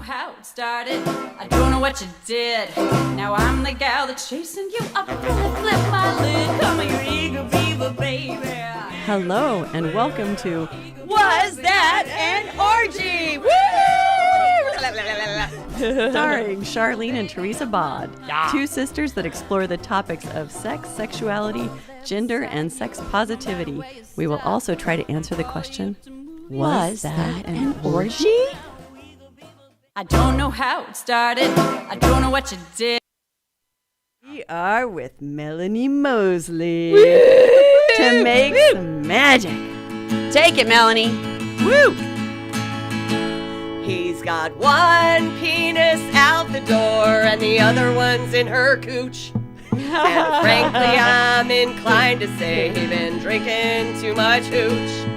how it started. I don't know what you did. Now I'm the gal that's chasing you up. Flip my lid. Come here, eager beaver, baby. Hello and welcome to Was That an Orgy? Woo! starring Charlene and Teresa Bod, two sisters that explore the topics of sex, sexuality, gender, and sex positivity. We will also try to answer the question, was that an orgy? I don't know how it started. I don't know what you did. We are with Melanie Mosley to make some magic. Take it, Melanie. Woo! He's got one penis out the door and the other one's in her cooch. And frankly, I'm inclined to say he's been drinking too much hooch.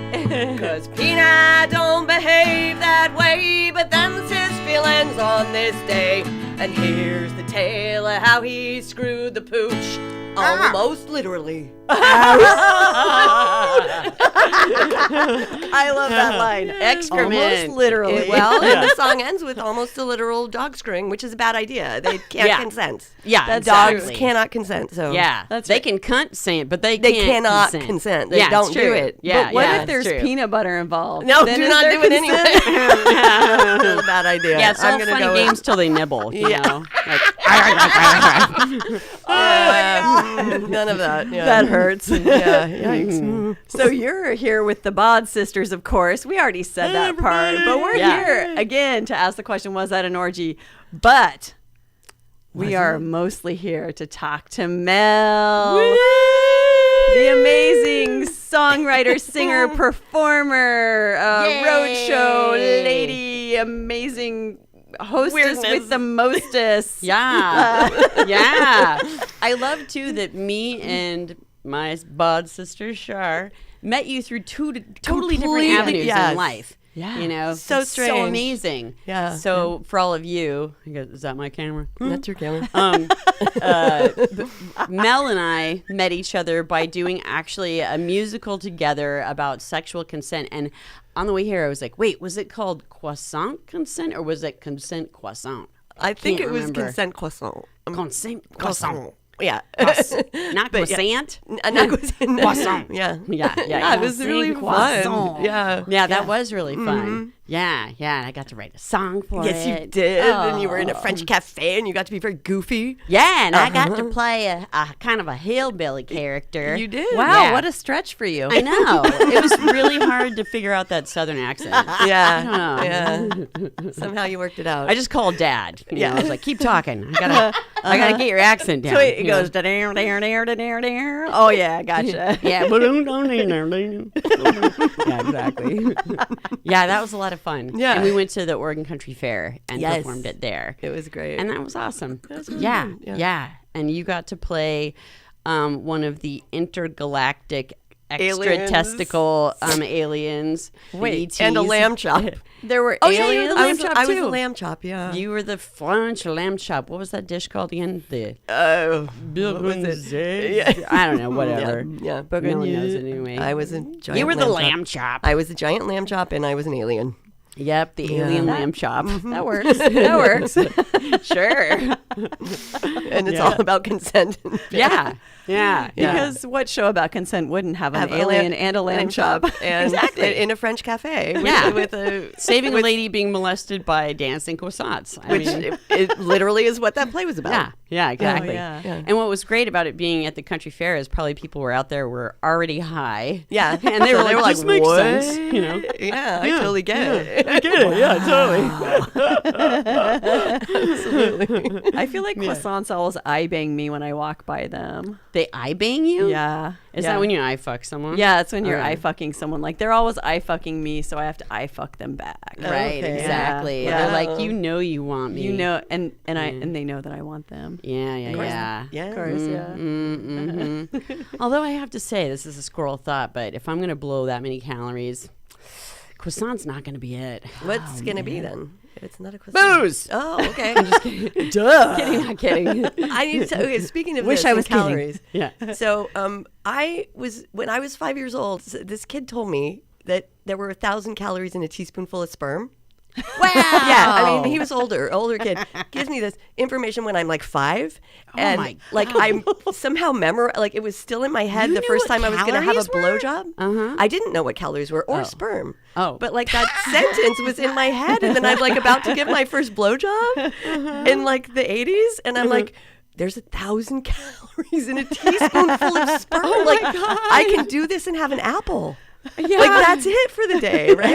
'Cause Peanut don't behave that way, but them's his feelings on this day. And here's the tale of how he screwed the pooch. Almost literally. I love that line. Excrement. Almost literally. And the song ends with almost a literal dog screwing, which is a bad idea. They can't consent. Yeah, Dogs exactly. cannot consent. So Yeah, That's they right. can consent, but they cannot can't consent. They Yeah, don't it's do true. it. Yeah, But what yeah, if there's it's true. peanut butter involved? No, Then do is not there do it anyway. consent? That's a bad idea. Yeah, it's all I'm gonna fun go and with- games till they nibble. You know, like, None of that. Yeah. That hurts. Yeah. Yikes. So you're here with the Bod sisters, of course. We already said that part, but we're here again to ask the question, was that an orgy? But we are mostly here to talk to Mel, the amazing songwriter, singer, performer, roadshow lady, amazing hostess with the mostest. yeah, yeah. I love too that me and my Bod sister Shar met you through two totally different Completely, avenues yes. in life. Yeah. You know, So it's strange. so amazing. Yeah. So for all of you, is that my camera? That's your camera. Mel and I met each other by doing actually a musical together about sexual consent. And on the way here, I was like, wait, was it called croissant consent or was it consent croissant? I think Can't it was remember. consent croissant. Consent croissant. Yeah. Not But yeah. croissant. Croissant. Yeah. Yeah. It was really fun. Croissant. Yeah. Yeah, that was really fun. Yeah. And I got to write a song for Yes, it. you did. And you were in a French cafe and you got to be very goofy. Yeah, and I got to play a kind of a hillbilly character. You did. Wow, Yeah. what a stretch for you. I know. It was really hard to figure out that southern accent. Yeah. I don't Yeah. Somehow you worked it out. I just called Dad. You know, I was like, "Keep talking. I gotta get your accent down." So it you goes know? da-dare, dare, dare, dare, dare. Oh yeah, gotcha. Yeah, yeah, exactly. Yeah, that was a lot of fun. Yeah. and we went to the Oregon Country Fair and Yes. performed it there, It was great. and that was awesome. was really Yeah, fun, yeah. yeah, and you got to play one of the intergalactic extra Aliens. testicle aliens. Wait, and a ETs. lamb chop. There were Oh, yeah, you were aliens. the lamb chop, I was too. a lamb chop, yeah. You were the French lamb chop. What was that dish called again? The what was it? Yeah. I don't know. Whatever. Yeah. No one knows it anyway. I was a giant You were the lamb lamb chop. I was a giant lamb chop and I was an alien. Yep, the alien lamb chop. That works. That works. Sure. And it's all about consent. Yeah. Yeah. Because what show about consent wouldn't have an Have a alien lamb- and a lamb chop? and Exactly. in a French cafe Yeah. with a Saving a with- lady being molested by dancing croissants. I which mean, it literally is what that play was about. yeah. Yeah, exactly. yeah. Yeah. And what was great about it being at the country fair is probably people were out there were already high. Yeah. And they were So like, this makes what? sense. You know? Yeah, I totally get it. I get it. Yeah, totally. I feel like croissants always eye bang me when I walk by them. They eye bang you? Yeah. Is yeah. that when you eye fuck someone? Yeah, it's when you're Okay. eye fucking someone. Like they're always eye fucking me, so I have to eye fuck them back. Right, Okay. exactly. Yeah. They're like, you know you want me. You know, and they know that I want them. Yeah, yeah. Yeah. Of course, yeah. Although I have to say, this is a squirrel thought, but if I'm going to blow that many calories, croissant's not going to be it. What's going to be then? If it's not a croissant. Booze! Oh, okay. Duh! Kidding, not kidding. I need to. Okay, speaking of Wish this I and was kidding. calories. Yeah. So, when I was 5 years old, this kid told me that there were 1,000 calories in a teaspoonful of sperm. Wow. Yeah, I mean, he was older kid. Gives me this information when I'm like 5. And my like I'm somehow like it was still in my head You the knew first what time I was going to have a calories were? blowjob. I didn't know what calories were or sperm. Oh. But like that sentence was in my head. And then I'm like about to give my first blowjob in like the 80s. And I'm like, there's 1,000 calories in a teaspoonful of sperm. Like I can do this and have an apple. Yeah. Like that's it for the day, right?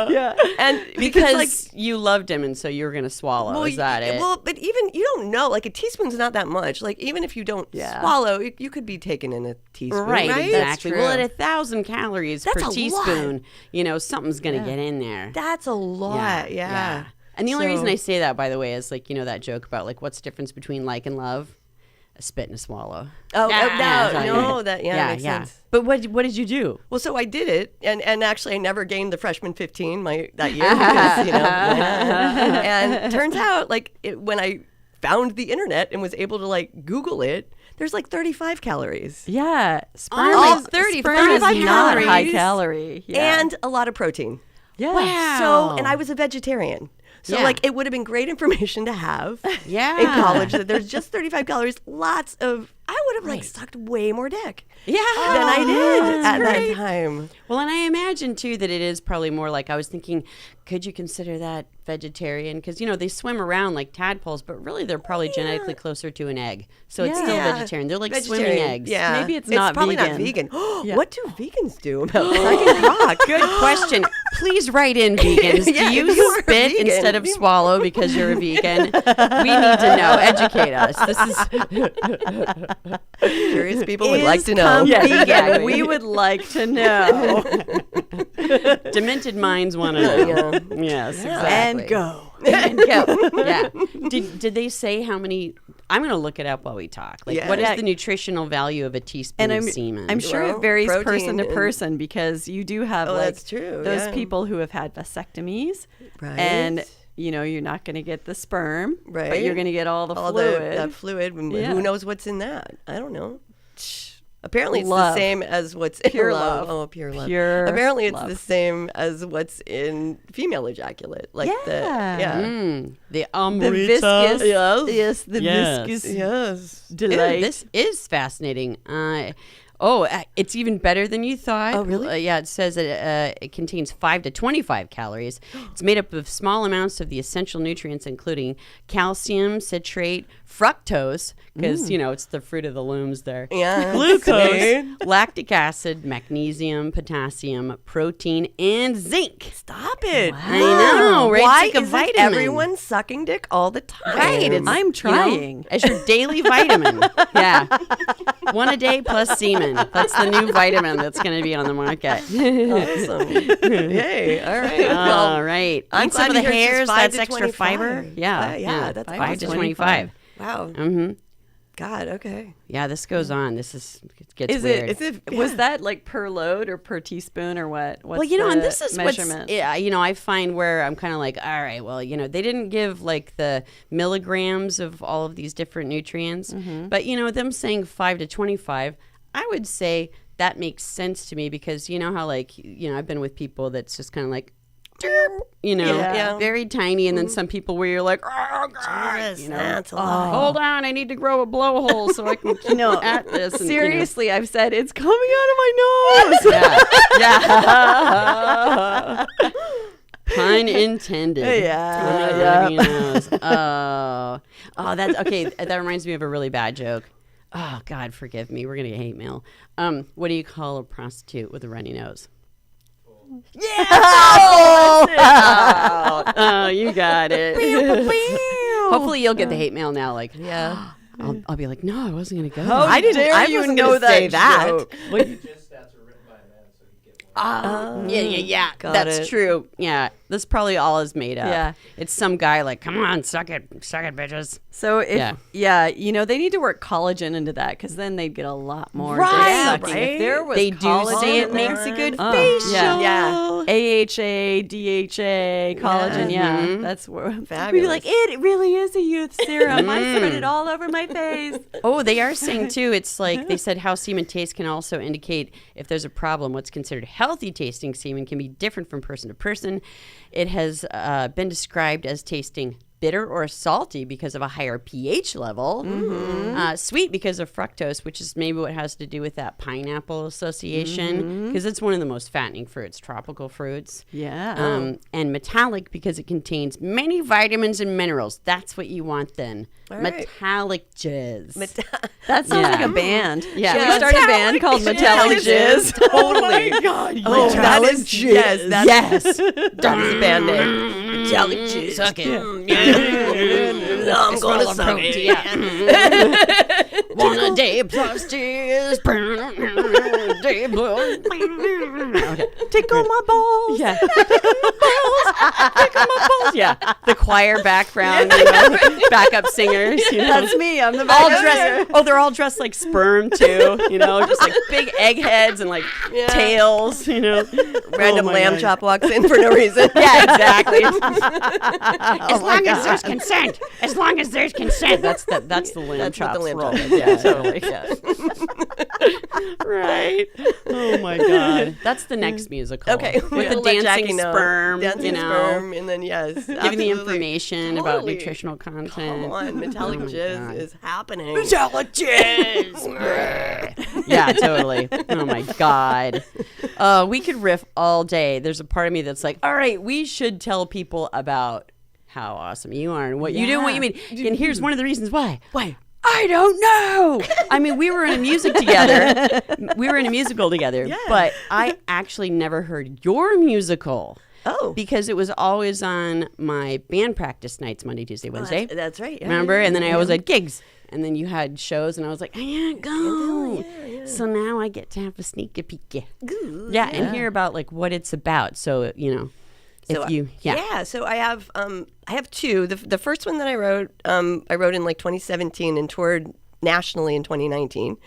Yeah. And Because like you loved him, and so you were going to swallow. Is that it? well, but even you don't know. Like a teaspoon's not that much. Like even if you don't swallow, you could be taken in a teaspoon, right? Exactly. Well, at 1,000 calories That's per a teaspoon, something's going to get in there. That's a lot. Yeah. And the only reason I say that, by the way, is like that joke about like what's the difference between like and love? A spit and a swallow. No, that makes sense. But what did you do? Well, so I did it, and actually I never gained the freshman 15 that year because and turns out like when I found the internet and was able to like Google it, there's like 35 calories. Yeah. Sperm Oh, is, 30, sperm 35 is not calories. high calorie. Yeah. And a lot of protein. yeah. Wow. So, and I was a vegetarian. So, Yeah. like, it would have been great information to have Yeah. in college that there's just 35 calories, lots of, I would have, like, sucked way more dick Yeah. than I did at that time. Well, and I imagine too that it is probably more like I was thinking, could you consider that vegetarian? Because they swim around like tadpoles, but really they're probably genetically closer to an egg, so it's still Yeah. vegetarian. They're like swimming eggs. Yeah. Maybe it's not probably vegan. not vegan. Yeah. What do vegans do about sucking cock? Good question. Please write in, vegans. Yeah, Do you if you are a spit vegan, instead of swallow because you're a vegan? We need to know. Educate us. This is Curious people would like to know. Vegan. exactly. We would like to know. demented minds want to know. Yes, exactly. And go. And go. Yeah. Did they say how many? I'm going to look it up while we talk. Like, what is the nutritional value of a teaspoon of semen? I'm sure Well, it varies protein person to and- person because you do have that's true, those yeah. people who have had vasectomies, Right. and you're not going to get the sperm, but Right. you're going to get all the All fluid. that fluid. Yeah. Who knows what's in that? I don't know. Apparently, it's Love. the same as what's Pure in love. Oh, pure love. Pure Apparently, it's love. the same as what's in female ejaculate. Like Yeah. The the amrita. viscous, Yes. yes, the Yes. viscous Yes. delight. This is fascinating. It's even better than you thought. Oh, really? Yeah, it says that it contains 5 to 25 calories. It's made up of small amounts of the essential nutrients, including calcium, citrate, fructose, because, it's the fruit of the looms there. Yeah. Glucose, lactic acid, magnesium, potassium, protein, and zinc. Stop it. I know, right? Why It's like a isn't vitamin. everyone sucking dick all the time? Right, it's- I'm trying. As your daily vitamin. Yeah. 1 a day plus semen. That's the new vitamin that's going to be on the market. Awesome. Yay. All right. All right. I'm Eat some of glad the to hear it's hairs. just 5 That's to extra 25. fiber. Yeah. Yeah, that's 5 to awesome. 25. Wow. Mm-hmm. God, okay. Yeah, this goes on. It gets Is weird. was that like per load or per teaspoon or what? What's Well, and the this is measurement? what's, I find where I'm kind of like, all right, well, they didn't give like the milligrams of all of these different nutrients, but, them saying 5 to 25, I would say that makes sense to me because you know how like, I've been with people that's just kind of like, derp, Yeah. very tiny, and then some people where you're like, oh God, Jesus, that's a lot. hold on, I need to grow a blowhole so I can keep at this. And, Seriously, I've said it's coming out of my nose. Yeah. Pun intended. Yeah. Coming out of your nose. Oh, that's okay. That reminds me of a really bad joke. Oh God, forgive me. We're gonna get hate mail. What do you call a prostitute with a runny nose? Yeah. Oh, you got it. Hopefully, you'll get the hate mail now. Like, Yeah. I'll be like, no, I wasn't gonna go. How I didn't. dare I you wasn't know gonna say that that. joke? Yeah. Got That's it. true. Yeah, this probably all is made up. Yeah. It's some guy like, come on, suck it, bitches. So if Yeah. they need to work collagen into that because then they'd get a lot more. Right, dick sucking. right. If there was They do collagen say it in makes there- a good Oh, facial. Yeah. AHA, DHA, collagen. Yeah, that's where we'd be Fabulous. like, it really is a youth serum. I spread it all over my face. Oh, they are saying too. It's like they said how semen taste can also indicate if there's a problem. What's considered healthy healthy tasting semen can be different from person to person. It has been described as tasting bitter or salty because of a higher pH level, sweet because of fructose, which is maybe what has to do with that pineapple association, because it's one of the most fattening fruits, tropical fruits. Yeah. And metallic because it contains many vitamins and minerals. That's what you want then. right. Metallic jizz. That sounds like a band. Yeah. Should we start a band called Metallic Jizz? Totally. Oh, that is yes. That is a band name. Metallic jizz. Suck it. I'm gonna suck it. One a day plus jizz. Day blue. Okay. Tickle my balls. Yeah. Tickle my balls. Yeah. The choir background, you know, backup singers. You know. That's me. I'm the All backup dressed. singer. Oh, they're all dressed like sperm too. You know, just like big eggheads and like tails. You know, Random Oh my lamb God. chop walks in for no reason. Yeah, exactly. As long as there's consent. As long as there's consent. That's the lamb That's what chops the lamb roll. chop is. Yeah, totally. Yeah. Right. Oh my God. That's the next musical. Okay, With we'll the let Jackie dancing know. sperm. Dancing you know, sperm, and then yes, giving the absolutely. information about Totally. nutritional content. Come on, metallic Oh my jizz God. is happening. Metallic jizz. Yeah, totally. Oh my God. We could riff all day. There's a part of me that's like, all right, we should tell people about how awesome you are and what you do and what you mean. And here's one of the reasons why. Why? I don't know. I mean, we were in a music together. We were in a musical together, but I actually never heard your musical. Oh. Because it was always on my band practice nights, Monday, Tuesday, Wednesday. That's right. Yeah. Remember? And then I always had gigs. And then you had shows, and I was like, I can't go. So now I get to have a sneaky peek. Yeah, and hear about like what it's about. So, you know, So, if you, So I have two. The first one that I wrote in like 2017 and toured nationally in 2019,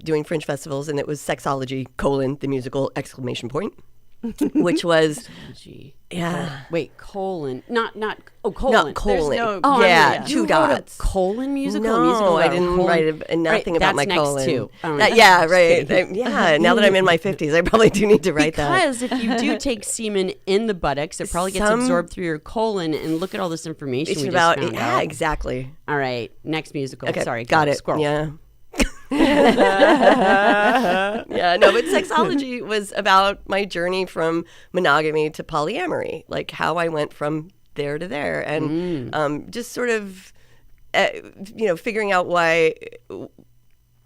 doing fringe festivals, and it was Sexology: the musical ! Which was Wait, colon, not not colon. colon. no- Oh, yeah, I'm two with you. You wrote a dots. colon musical. No, a musical I about a didn't colon? write nothing Right, about my that's next colon. too. Oh, Yeah, just right. kidding. Now that I'm in my 50s, I probably do need to write that. Because if you do take semen in the buttocks, it probably gets absorbed through your colon. And look at all this information It's we about just found out. exactly. All right, next musical. Okay, Sorry, got go, it. Squirrel. Yeah. Yeah, no, but Sexology was about my journey from monogamy to polyamory, like how I went from there to there, and just sort of, figuring out why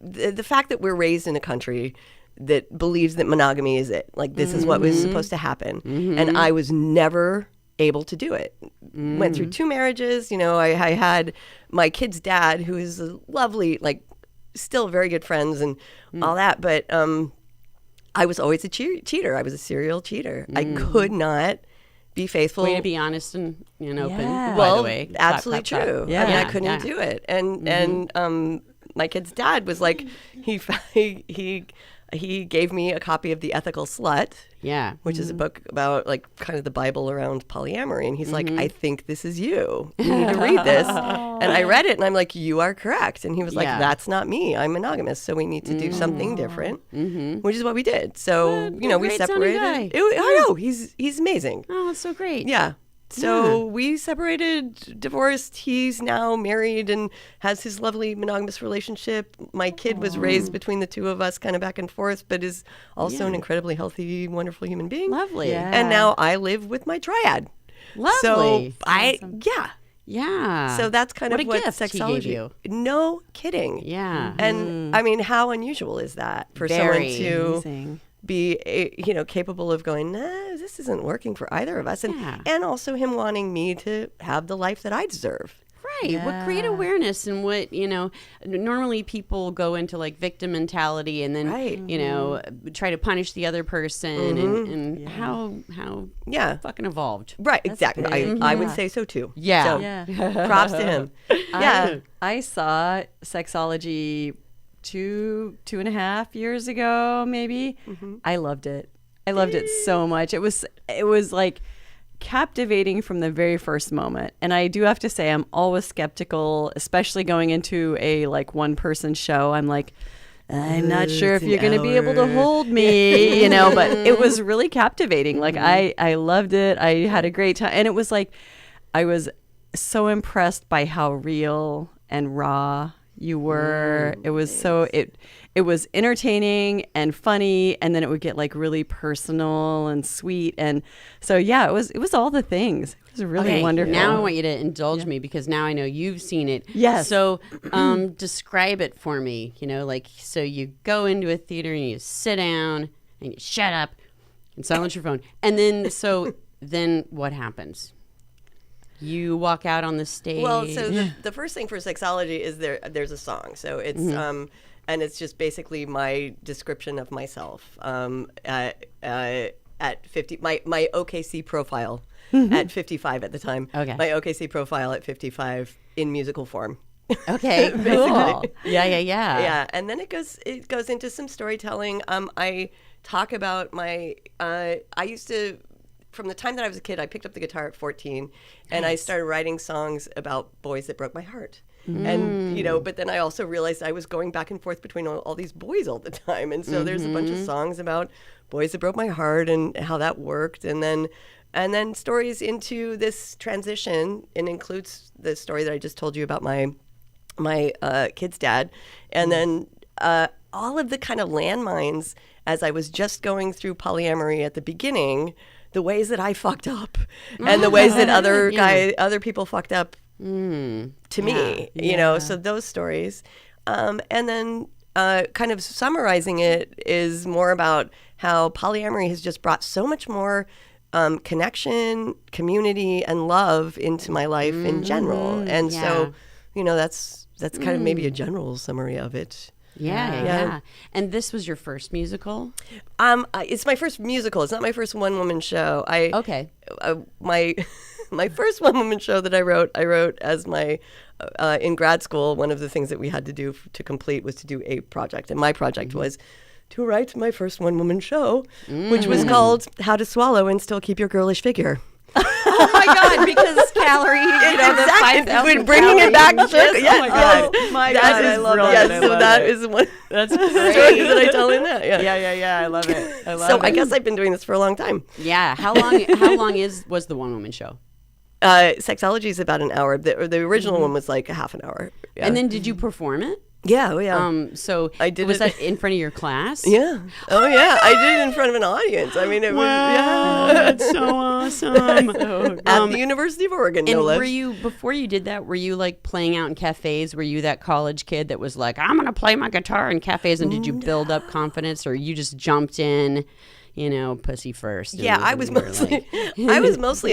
the fact that we're raised in a country that believes that monogamy is it, like this is what was supposed to happen, and I was never able to do it. Went through 2 marriages. I had my kid's dad, who is a lovely, like, still very good friends and all that, but I was always a cheater. I was a serial cheater. I could not be faithful. Way to be honest and open. Yeah. By the way, absolutely Clap, clap, true. clap. Yeah. I mean, I couldn't do it, and my kid's dad was like, he gave me a copy of The Ethical Slut, Yeah. which is a book about like kind of the Bible around polyamory. And he's like, I think this is you. You need to read this. And I read it and I'm like, you are correct. And he was like, Yeah. that's not me. I'm monogamous. So we need to do something different, which is what we did. So, we great sounding guy. separated. I know. He's amazing. Oh, that's so great. Yeah. So we separated, divorced. He's now married and has his lovely monogamous relationship. My kid was raised between the two of us, kind of back and forth, but is also an incredibly healthy, wonderful human being. Lovely. Yeah. And now I live with my triad. Lovely. So Yeah. So that's kind What of a what gift he sexology. gave you. No kidding. Yeah. And I mean, how unusual is that for Very. someone to Amazing. be capable of going, nah, this isn't working for either of us, and Yeah. and also him wanting me to have the life that I deserve. Right. What create awareness and what, normally people go into like victim mentality and then, Right. try to punish the other person and how Yeah, fucking evolved. right, exactly. I would say so too. Yeah. So, Yeah. props to him. Yeah. I saw Sexology 2.5 years ago, maybe. I loved it. I loved it so much. It was like captivating from the very first moment. And I do have to say, I'm always skeptical, especially going into a like one person show. I'm like, I'm not sure if you're going to be able to hold me, but it was really captivating. Like I loved it. I had a great time. And it was like, I was so impressed by how real and raw you were. It was it was entertaining and funny, and then it would get like really personal and sweet. And so, yeah, it was all the things. It was really wonderful. Now I want you to indulge me because now I know you've seen it. Yes. So describe it for me. So you go into a theater and you sit down and you shut up and silence your phone. And then what happens? You walk out on the stage. Well, so the first thing for Sexology is there's a song. So it's and it's just basically my description of myself at 50. My OKC profile at 55 at the time. Okay. My OKC profile at 55 in musical form. Okay, cool. Yeah. Yeah, and then it goes into some storytelling. I talk about my I used to. From the time that I was a kid, I picked up the guitar at 14, and I started writing songs about boys that broke my heart. And, but then I also realized I was going back and forth between all these boys all the time. And so there's a bunch of songs about boys that broke my heart and how that worked. And then stories into this transition, and includes the story that I just told you about my kid's dad. And then all of the kind of landmines as I was just going through polyamory at the beginning, the ways that I fucked up and the ways that other people fucked up to me, so those stories. And then kind of summarizing it is more about how polyamory has just brought so much more connection, community, and love into my life in general. And so, that's kind of maybe a general summary of it. Yeah. And this was your first musical? It's my first musical. It's not my first one-woman show. My first one-woman show that I wrote as my in grad school. One of the things that we had to do to complete was to do a project, and my project was to write my first one-woman show, which was called "How to Swallow and Still Keep Your Girlish Figure." Oh my God! Because calories, exactly. We're bringing it back. Yes. Oh my God! I love that. Yes, so that is one. That's great. Stories that I tell in that. Yeah. I love it. I guess I've been doing this for a long time. Yeah. How long was the one-woman show? Sexology is about an hour. The original one was like a half an hour. Yeah. And then did you perform it? Yeah, yeah. So I did. Was that in front of your class? Yeah. Oh, yeah. I did it in front of an audience. I mean, it was. Yeah. That's so awesome. At the University of Oregon. And no were you, before you did that, were you like playing out in cafes? Were you that college kid that was like, I'm gonna play my guitar in cafes? And did you build up confidence, or you just jumped in? Pussy first. Yeah, I was mostly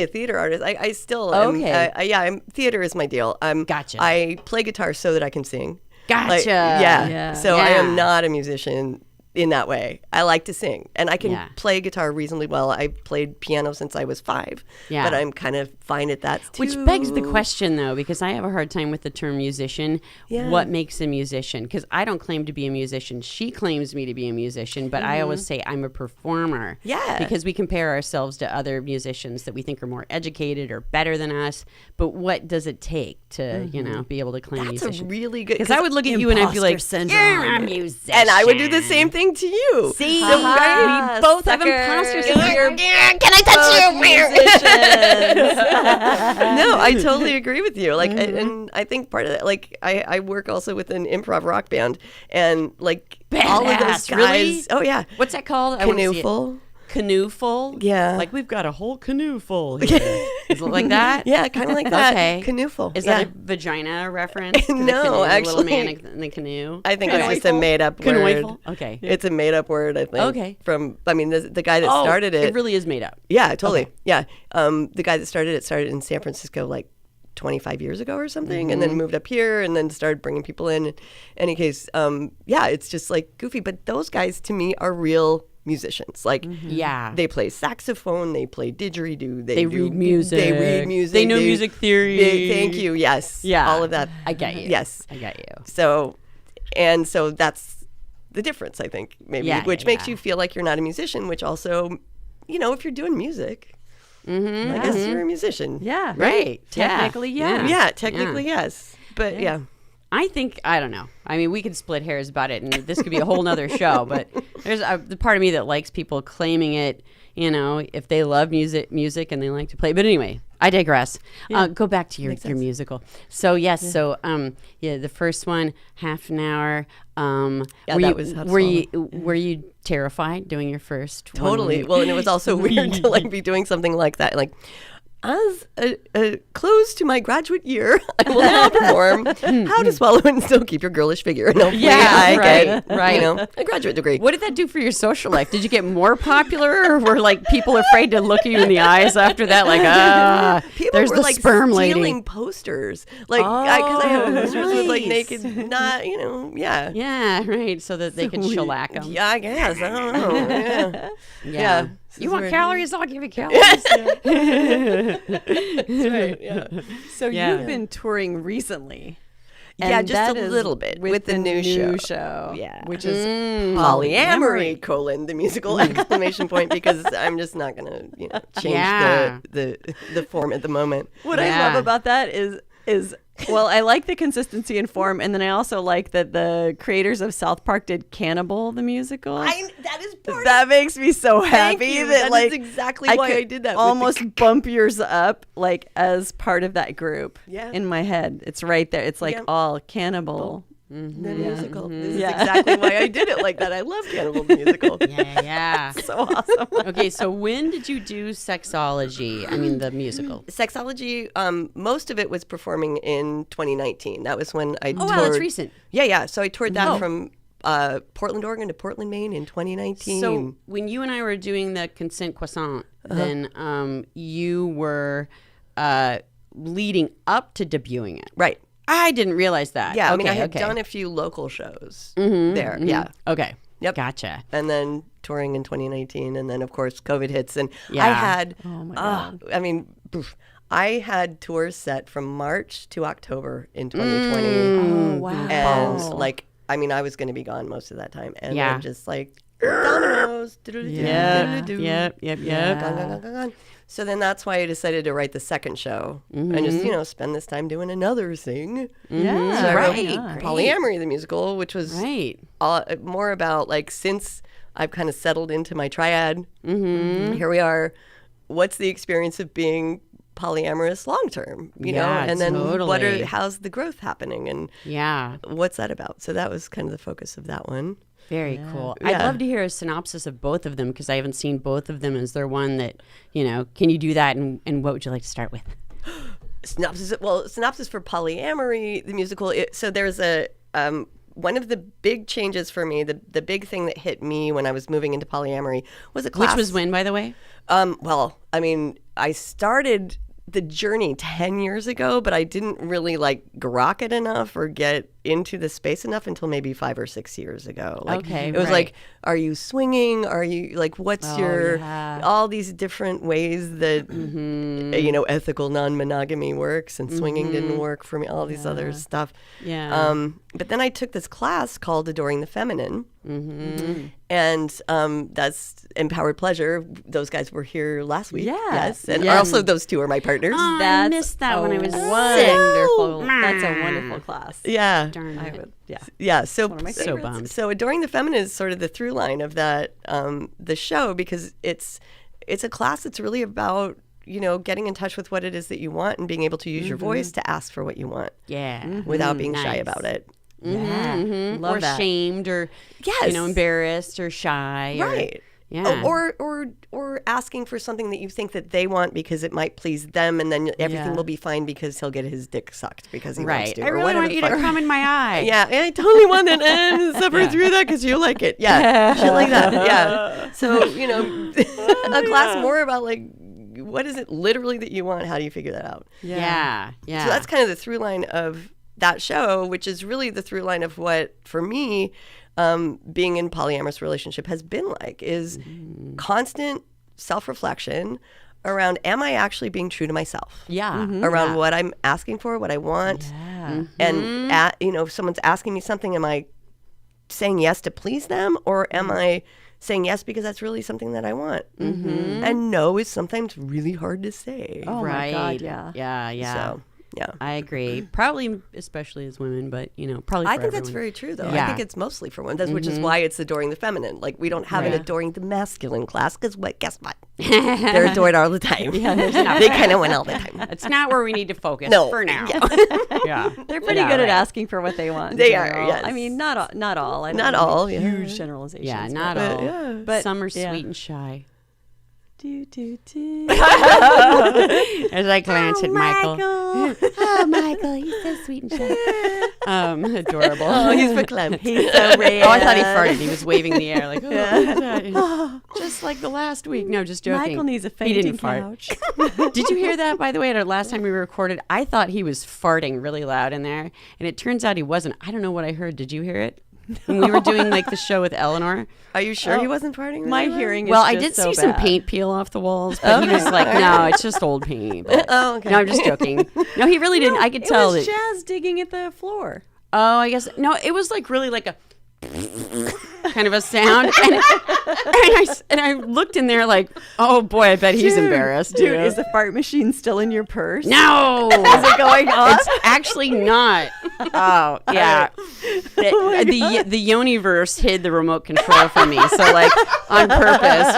a theater artist. I still am. Theater is my deal. Gotcha. I play guitar so that I can sing. Gotcha. So I am not a musician in that way. I like to sing, and I can play guitar reasonably well. I played piano since I was 5, but I'm kind of fine at that too. Which begs the question, though, because I have a hard time with the term musician. Yeah. What makes a musician? Because I don't claim to be a musician. She claims me to be a musician, but I always say I'm a performer. Yeah. Because we compare ourselves to other musicians that we think are more educated or better than us. But what does it take to, be able to claim musician? That's a really good. Because I would look at you and I'd be like, syndrome. you're a musician. And I would do the same thing to you. See, we both have imposter syndrome. Can I touch you? No, I totally agree with you. Like, and I think part of that, like, I work also with an improv rock band, and like all of those guys. Really? Oh yeah. What's that called? Canoeful. Canoeful? Yeah. Like we've got a whole canoeful here. Is it like that? Yeah, kind of like that. Okay. Canoeful. Is that a vagina reference? To No, the canoe, actually. The little man in the canoe? I think it's just a made up word. Canoeful? Okay. It's a made up word, I think. Okay. From, I mean, the guy that started it. It really is made up. Yeah, totally. Okay. Yeah. The guy that started it started in San Francisco like 25 years ago or something, and then moved up here and then started bringing people in. In any case, it's just like goofy. But those guys to me are real musicians. Like, they play saxophone, they play didgeridoo, they read music. They read music. They know music theory. Thank you. Yes. Yeah. All of that. I get you. Yes. I get you. So that's the difference, I think, maybe, which makes you feel like you're not a musician, which also, if you're doing music, I guess you're a musician. Yeah. Right. Technically, yeah. Yeah, technically, yes. But yeah. I think, I don't know. I mean, we could split hairs about it, and this could be a whole nother show, but there's the part of me that likes people claiming it, you know, if they love music and they like to play. But anyway, I digress. Go back to your musical. So, yes, the first one, half an hour. Were you terrified doing your first one? Totally. Well, and it was also weird to like be doing something like that. Like, as a close to my graduate year, I will now perform How to Swallow and Still Keep Your Girlish Figure. And hopefully I get, you know, a graduate degree. What did that do for your social life? Did you get more popular, or were like people afraid to look you in the eyes after that? Like, people there's were the like sperm stealing lady. posters, like because I have posters with like naked, not Yeah, right. So that they could shellac them. Yeah, I guess I don't know. Yeah. You want calories? I'll give you calories. That's right. Yeah. So you've been touring recently. Yeah, And just that a is little bit with the new show. Yeah. Which is Polyamory, the musical exclamation point, because I'm just not going to, change the form at the moment. What I love about that is well, I like the consistency and form, and then I also like that the creators of South Park did Cannibal the musical. That is part that makes me so happy you. that That is exactly why could I did that with almost bump yours up like as part of that group. Yeah. In my head, it's right there. It's like all Cannibal. the musical. This is Yeah. exactly why I did it like that. I love Cannibal the musical. Yeah. So awesome. Okay, so when did you do Sexology? I mean, the musical. Sexology, most of it was performing in 2019. That was when I toured. Oh, wow, that's recent. Yeah. So I toured that from Portland, Oregon to Portland, Maine in 2019. So when you and I were doing the Consent Croissant, then you were leading up to debuting it. Right. I didn't realize that. Yeah, okay, I mean, I had okay. done a few local shows there. Yeah. Okay. Yep. Gotcha. And then touring in 2019, and then of course COVID hits, and Yeah. I had, Oh my God. I mean, I had tours set from March to October in 2020, Oh wow. and like, I mean, I was going to be gone most of that time, and Yeah. then just like dominoes, Yep. gone. So then that's why I decided to write the second show and just spend this time doing another thing. Yeah. So I wrote Right. Polyamory the musical, which was Right. more about like, since I've kind of settled into my triad, here we are. What's the experience of being polyamorous long term? You know, Yeah, and then totally. how's the growth happening, and Yeah. what's that about? So that was kind of the focus of that one. Very cool. I'd Yeah. love to hear a synopsis of both of them, because I haven't seen both of them. Is there one that, can you do that? And what would you like to start with? Synopsis for Polyamory the musical. So there's a one of the big changes for me, the big thing that hit me when I was moving into polyamory was a class. Which was when, by the way? Well, I mean, I started the journey 10 years ago, but I didn't really like grok it enough or get into the space enough until maybe 5 or 6 years ago. Like, Okay, it was right. like, are you swinging? Are you like, what's your, yeah. all these different ways that, ethical non-monogamy works, and swinging didn't work for me, all these other stuff. Yeah. But then I took this class called Adoring the Feminine. And that's Empowered Pleasure. Those guys were here last week. Yeah. Yes. And Yes. also those two are my partners. Oh, I missed that when I was wonderful. sick. That's a wonderful class. Yeah. Darn I it. would. Yeah. Yeah. So, one of my So favorites. bummed. So Adoring the Feminine is sort of the through line of that, the show, because it's a class that's really about, getting in touch with what it is that you want and being able to use your voice to ask for what you want Yeah. without being shy Nice. about it. Yeah. Love Or that. shamed, or Yes. embarrassed or shy. Right. Yeah. Or asking for something that you think that they want because it might please them, and then everything Yeah. will be fine because he'll get his dick sucked because he wants Right. to. I or really whatever want you the to fuck. come in my eye. Yeah, I totally want that and suffer through that because you like it. Yeah, shit like that. Yeah. So, a class more about like, what is it literally that you want? How do you figure that out? Yeah. Yeah. So that's kind of the through line of that show, which is really the through line of what, for me, being in polyamorous relationship has been like, is constant self-reflection around, am I actually being true to myself? Yeah. Around what I'm asking for, what I want. Yeah. And, if someone's asking me something, am I saying yes to please them? Or am I saying yes because that's really something that I want? And no is sometimes really hard to say. Oh Right. my God. Yeah. Yeah. Yeah. So, Yeah. I agree. Probably, especially as women, but probably. For I think that's everyone. very true, though. Yeah. I think it's mostly for women. That's which is why it's adoring the feminine. Like we don't have an adoring the masculine class because guess what? They're adored all the time. They kind of win all the time. It's not where we need to focus for now. Yeah. They're pretty good at asking for what they want. in They are, general. yes. I mean, not all. I don't Not mean all, yeah. Huge generalizations. Yeah, not but, all. yeah. But Some are yeah. sweet and shy. Do, do, do. As I glance at Michael. Oh, Michael, he's so sweet and shy. Adorable. Oh, he's verklempt. He's so rare. Oh, I thought he farted. He was waving the air like, just like the last week. No, just joking. Michael needs a He didn't fainting fart. couch. Did you hear that, by the way, at our last time we recorded? I thought he was farting really loud in there, and it turns out he wasn't. I don't know what I heard. Did you hear it? When we were doing like the show with Eleanor. Are you sure he wasn't partying? My really well? hearing is Well, I just did so see some bad. paint peel off the walls, but he was like, no, it's just old paint. But, Oh, okay. No, I'm just joking. No, he really didn't. I could tell It was that. Jazz digging at the floor. Oh, I guess. No, it was like really like a kind of a sound. And I looked in there like, oh boy, I bet he's embarrassed. Dude, you know? is the fart machine still in your purse? No. Is it going off? It's actually not. Oh, yeah. The Yoniverse hid the remote control from me. So, like, on purpose,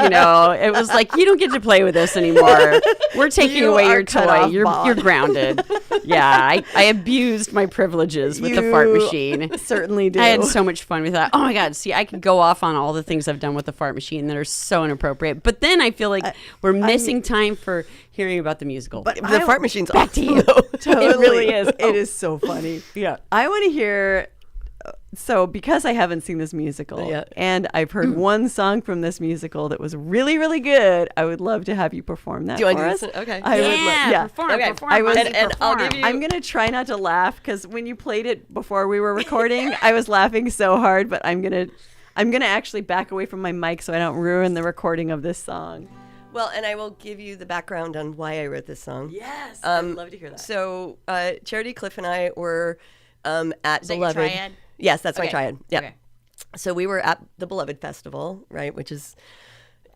it was like, you don't get to play with this anymore. We're taking You away are your cut toy. off, You're Bob. grounded. Yeah, I abused my privileges with the fart You machine. certainly do. I had so much fun with that. Oh my God. See, I could go off on all the things I've done with the fart machine that are so inappropriate. But then I feel like we're missing time for hearing about the musical. But the fart machine's back to you. Totally. It really is. It is so funny. yeah. I want to hear. So, because I haven't seen this musical Yeah. and I've heard one song from this musical that was really, really good, I would love to have you perform that Do you want for to us. do this? Okay. I would Yeah, love, perform, Okay. perform. I was- Monty, and I'll perform. give you- I'm going to try not to laugh because when you played it before we were recording, I was laughing so hard, but I'm going to actually back away from my mic so I don't ruin the recording of this song. Well, and I will give you the background on why I wrote this song. Yes. I'd love to hear that. So, Charity Cliff and I were at that your Beloved. triad? Yes, that's my Okay. triad. Yeah. Okay. So we were at the Beloved Festival, right, which is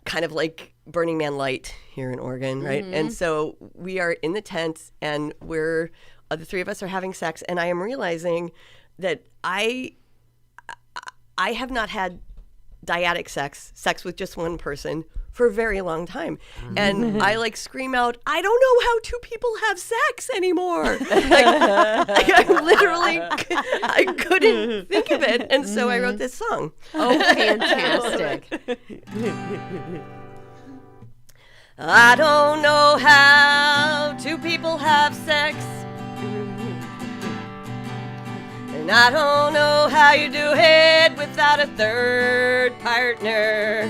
kind of like Burning Man Light here in Oregon, right? And so we are in the tent, and the three of us are having sex, and I am realizing that I have not had dyadic sex with just one person for a very long time. And I like scream out, I don't know how two people have sex anymore. I literally, I couldn't think of it. And so I wrote this song. Oh, fantastic. I don't know how two people have sex. And I don't know how you do it without a third partner.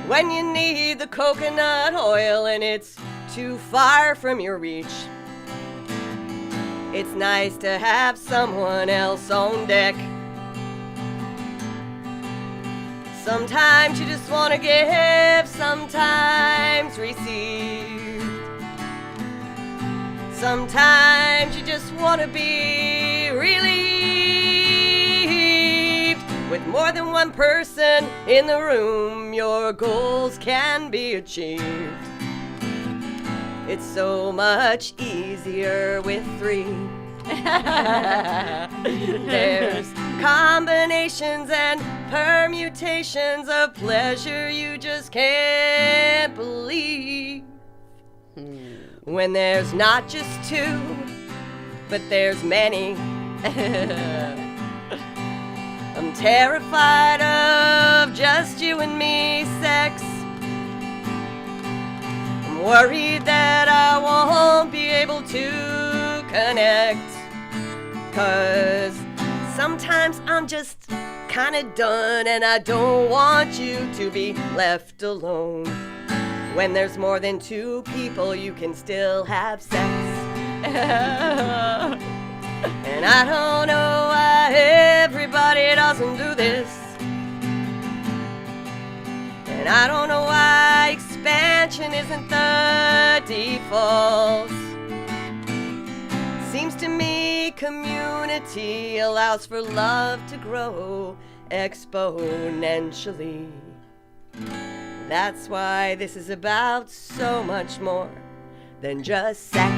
When you need the coconut oil and it's too far from your reach, it's nice to have someone else on deck. Sometimes you just want to give, sometimes receive. Sometimes you just want to be relieved. With more than one person in the room, your goals can be achieved. It's so much easier with three. There's combinations and permutations of pleasure you just can't believe. When there's not just two, but there's many. I'm terrified of just you and me sex. I'm worried that I won't be able to connect. 'Cause sometimes I'm just kinda done, and I don't want you to be left alone. When there's more than two people, you can still have sex. And I don't know why everybody doesn't do this. And I don't know why expansion isn't the default. Seems to me community allows for love to grow exponentially. That's why this is about so much more than just sex.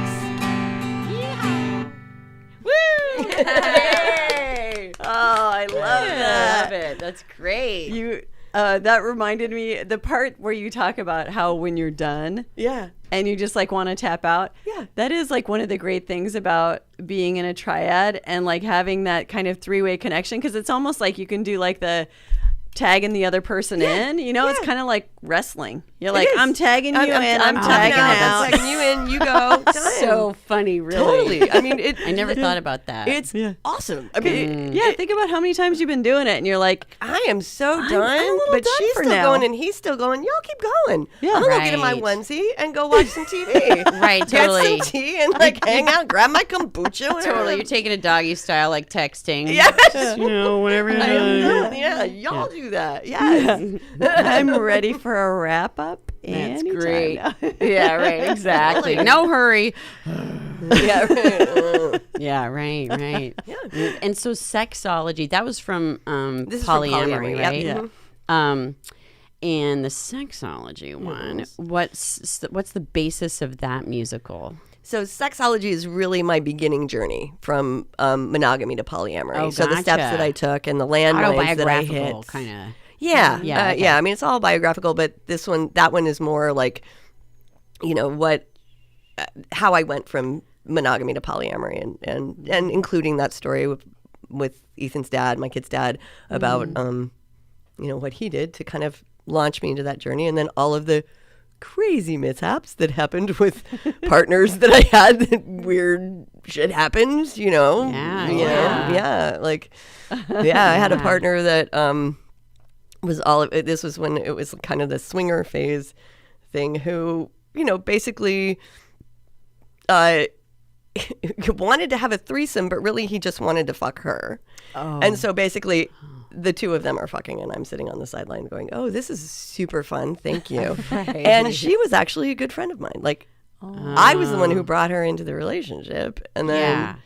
Hey! Oh, I love that. love it. That's great. You that reminded me the part where you talk about how when you're done Yeah. and you just like want to tap out. Yeah. That is like one of the great things about being in a triad and like having that kind of three-way connection, because it's almost like you can do like the tagging the other person in, you know, it's kind of like wrestling. You're like, is. I'm tagging you in, I'm tapping tagging out. I'm tagging you in, you go. Done. So funny, really. Totally. I mean, I never thought about that. It's awesome. I mean, Yeah, think about how many times you've been doing it and you're like, I am so done, I'm a little but done she's for still now. going and he's still going. Y'all keep going. Yeah. I'm gonna go get in my Right. onesie and go watch some TV. Right, Get totally. some tea and like hang out, grab my kombucha. Whatever. Totally. You're taking a doggy style, like texting. Yes. You know, whatever you're I am doing. done. Yeah, y'all do that. Yes. I'm ready for a wrap up. That's anytime great. now. Yeah, right. Exactly. No hurry. Yeah. Right. Yeah, right. Yeah. And so sexology, that was from This is from polyamory, Polyamory, right? yep. Um, and the sexology one, what's the basis of that musical? So sexology is really my beginning journey from monogamy to polyamory. Oh, So the steps gotcha. that I took and the landmines that I hit. Autobiographical kind of. Yeah, Yeah, okay. yeah. I mean, it's all biographical, but that one is more like, you know, how I went from monogamy to polyamory, and including that story with Ethan's dad, my kid's dad, about you know, what he did to kind of launch me into that journey, and then all of the crazy mishaps that happened with partners that I had. That weird shit happens, you know. Yeah. Like, yeah, I had a partner that was this was when it was kind of the swinger phase thing, who, you know, basically wanted to have a threesome, but really he just wanted to fuck her. And so basically the two of them are fucking and I'm sitting on the sideline going, oh, this is super fun, thank you. And she was actually a good friend of mine. Like, I was the one who brought her into the relationship, and then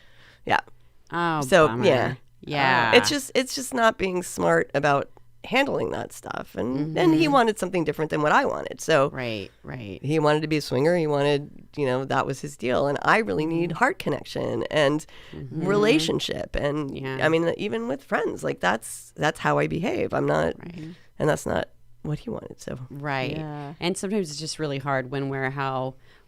Oh, so bummer. Yeah. it's just not being smart about handling that stuff, and he wanted something different than what I wanted. So Right. he wanted to be a swinger. He wanted, you know, that was his deal. And I really need heart connection and relationship. And I mean, even with friends, like that's how I behave. I'm not, and that's not what he wanted. So Right. Yeah. And sometimes it's just really hard when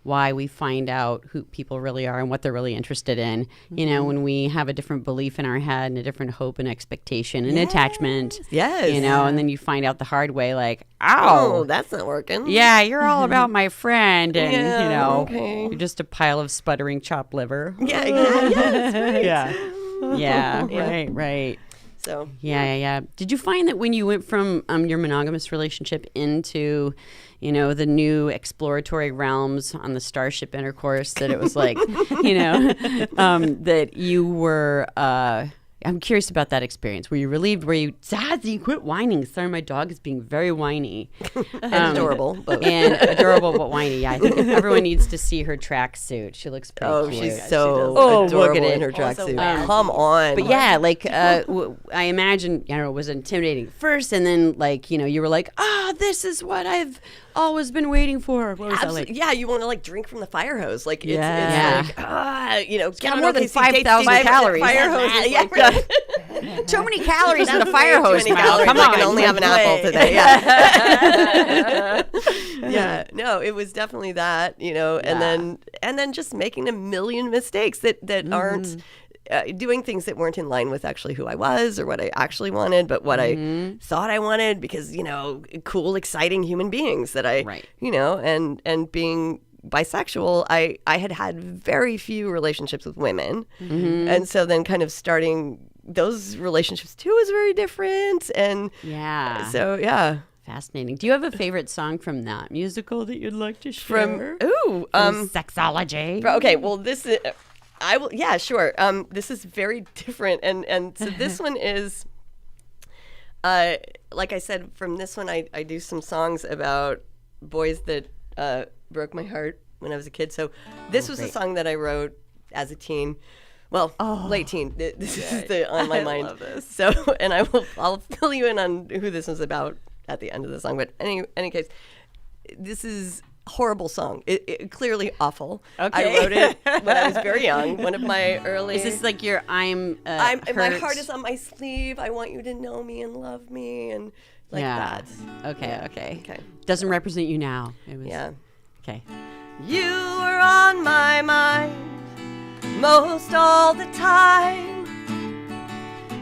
why we find out who people really are and what they're really interested in. You know, when we have a different belief in our head and a different hope and expectation and attachment. Yes. You know, and then you find out the hard way, like, oh, ow. that's not working. Yeah, you're all about my friend, and Yeah, you know, okay. you're just a pile of sputtering chopped liver. Yeah, exactly. Yes, right. Yeah, right. So Yeah. Did you find that when you went from your monogamous relationship into, you know, the new exploratory realms on the Starship Intercourse, that it was like, you know, that you were, I'm curious about that experience. Were you relieved? Were you sad? You quit whining. Sorry, my dog is being very whiny. and adorable. But And adorable but whiny. Yeah, I think everyone needs to see her tracksuit. She looks pretty cute. she's so Oh, look adorable at in it. her tracksuit. wacky. Come on. But yeah, like I imagine, you know, it was intimidating first, and then like, you know, you were like, this is what I've always been waiting for. What was that like? Yeah, you want to like drink from the fire hose. Like it's Yeah. like, you know, got more than 5,000 calories. Fire hose is Yeah, like, Too many calories in the fire hose. Too many Mal. calories. Come I on, can only have an apple today. Yeah. Yeah. No, it was definitely that, you know, and then just making a million mistakes that aren't doing things that weren't in line with actually who I was or what I actually wanted, but what I thought I wanted, because, you know, cool, exciting human beings that I, you know, and being bisexual, I had very few relationships with women. And so then kind of starting those relationships too is very different. And so, yeah. Fascinating. Do you have a favorite song from that musical that you'd like to share? From Sexology. okay, well, this is, I will, yeah, sure. This is very different. And so this one is, like I said, from this one, I do some songs about boys that broke my heart when I was a kid. So this was a song that I wrote as a teen. Well, late teen. This is the on my mind. love this. So, and I'll fill you in on who this was about at the end of the song. But any case, this is horrible song. It clearly awful. Okay. I wrote it when I was very young. One of my early. Is this like your My heart hurt? is on my sleeve. I want you to know me and love me and like Yeah. that. Okay, Yeah. okay. Doesn't represent you now. It was, Yeah. Okay. You were on my mind most all the time.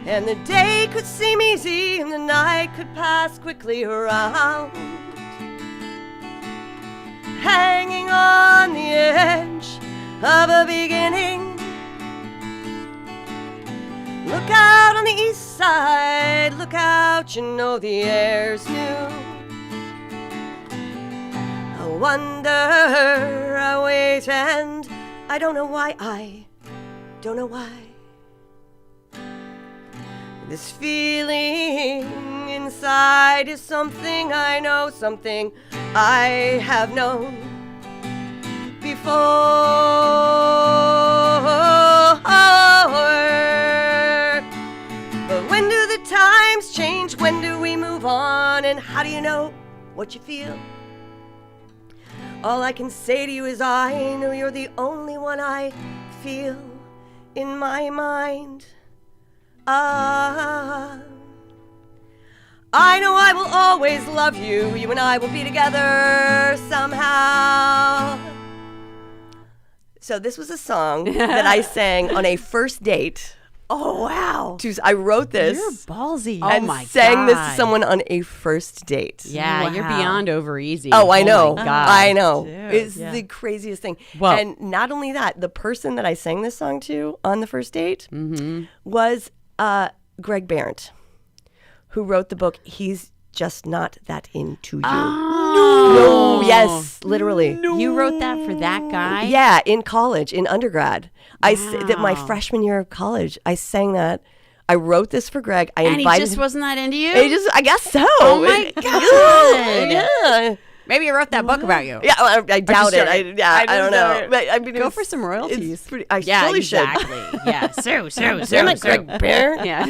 And the day could seem easy and the night could pass quickly around. Hanging on the edge of a beginning. Look out on the east side, look out, you know the air's new. I wonder, I wait, and I don't know why, I don't know why. This feeling inside is something I know, something I have known before. But when do the times change? When do we move on? And how do you know what you feel? All I can say to you is I know you're the only one I feel in my mind. I know I will always love you. You and I will be together somehow. So this was a song that I sang on a first date. Oh, wow. I wrote this You're ballsy. and my sang this to God. someone on a first date. Yeah, you're Wow. beyond over easy. Oh, I know. My God. I know. Dude, It's yeah. the craziest thing. Whoa. And not only that, the person that I sang this song to on the first date was Greg Behrendt, who wrote the book He's Just Not That Into You. No, yes, literally. You wrote that for that guy? Yeah, in college, in undergrad. That my freshman year of college, I sang that. I wrote this for Greg. I And he invited just him. wasn't that into you? I guess so. Oh my God. Yeah. Maybe he wrote that book about you. Yeah, well, I doubt it. joking. I don't know. But I mean, Go for some royalties. It's pretty, I Yeah, totally exactly. Yeah, Sue. should. Greg Behrendt. Yeah.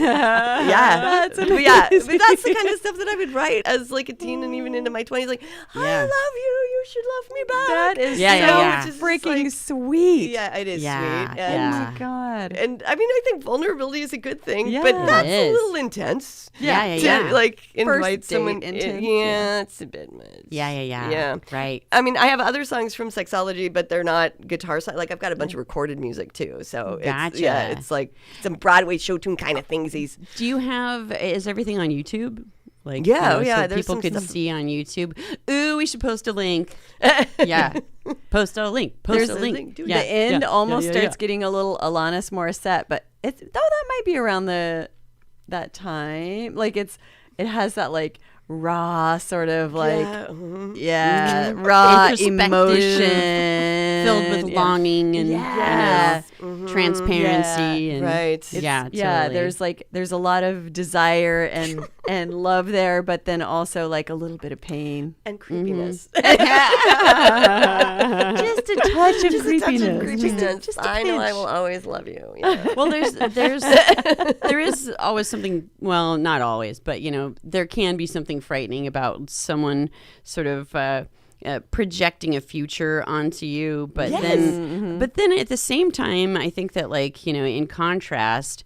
Yeah, but yeah, but that's the kind of stuff that I would write as like a teen and even into my 20s. Like, I Yeah. love you. You should love me back. That is Yeah, so yeah, yeah. Just freaking like- sweet. Yeah, it is Yeah, sweet. yeah. Oh my God. And I mean, I think vulnerability is a good thing, Yeah. but It that's a is. little intense. Yeah, To yeah. like First invite date someone. intense, Yeah, it's a bit much. Yeah. Yeah. Right. I mean, I have other songs from Sexology, but they're not guitar songs. Like I've got a bunch of recorded music too, so Gotcha. it's like some Broadway show tune kind of thingsies. Do you have, is everything on YouTube? Like, Yeah, you know, yeah, so there's people some could stuff. see on YouTube. Ooh, we should post a link. Yeah. Post a link. Post There's a a link. link. Do Yeah, The end yeah, almost yeah, starts yeah. getting a little Alanis Morissette, but it's that might be around that time. Like it has that like raw sort of like raw Introspective, emotion filled with longing and Yeah. transparency and Right. yeah, yeah, totally. there's a lot of desire and love there, but then also like a little bit of pain. And creepiness. Just a touch of Just a touch creepiness. of creepiness. Just a I know I pinch. will always love you. Yeah. Well, there is always something. Well, not always, but you know, there can be something frightening about someone sort of projecting a future onto you. But then at the same time, I think that like you know, in contrast.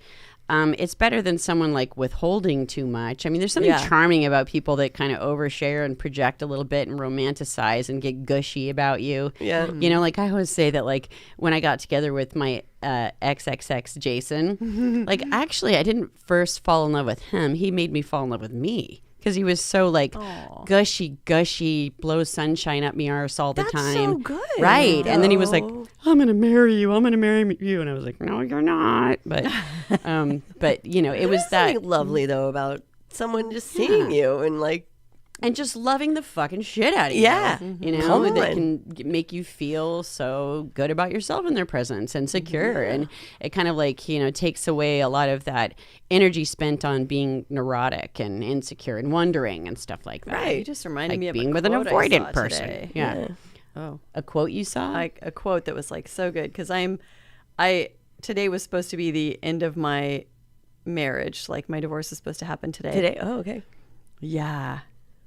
It's better than someone like withholding too much. I mean, there's something charming about people that kind of overshare and project a little bit and romanticize and get gushy about you. Yeah. You know, like I always say that like when I got together with my XXX Jason, like actually I didn't first fall in love with him. He made me fall in love with me. Because he was so like gushy, blows sunshine up me arse all the That's time. so good, Right. And then he was like, though. I'm going to marry you. I'm going to marry you. And I was like, no, you're not. But you know, it was There's that. something lovely though about someone just seeing you and like And just loving the fucking shit out of you. Yeah. You know, Totally. that can make you feel so good about yourself in their presence and secure. And it kind of like, you know, takes away a lot of that energy spent on being neurotic and insecure and wondering and stuff like that. Right. You just reminded Like me of being a with an quote I avoidant saw person. today. Yeah. Oh, A quote you saw? like a quote that was like so good because today was supposed to be the end of my marriage. Like my divorce is supposed to happen today. today. Oh, okay. Yeah.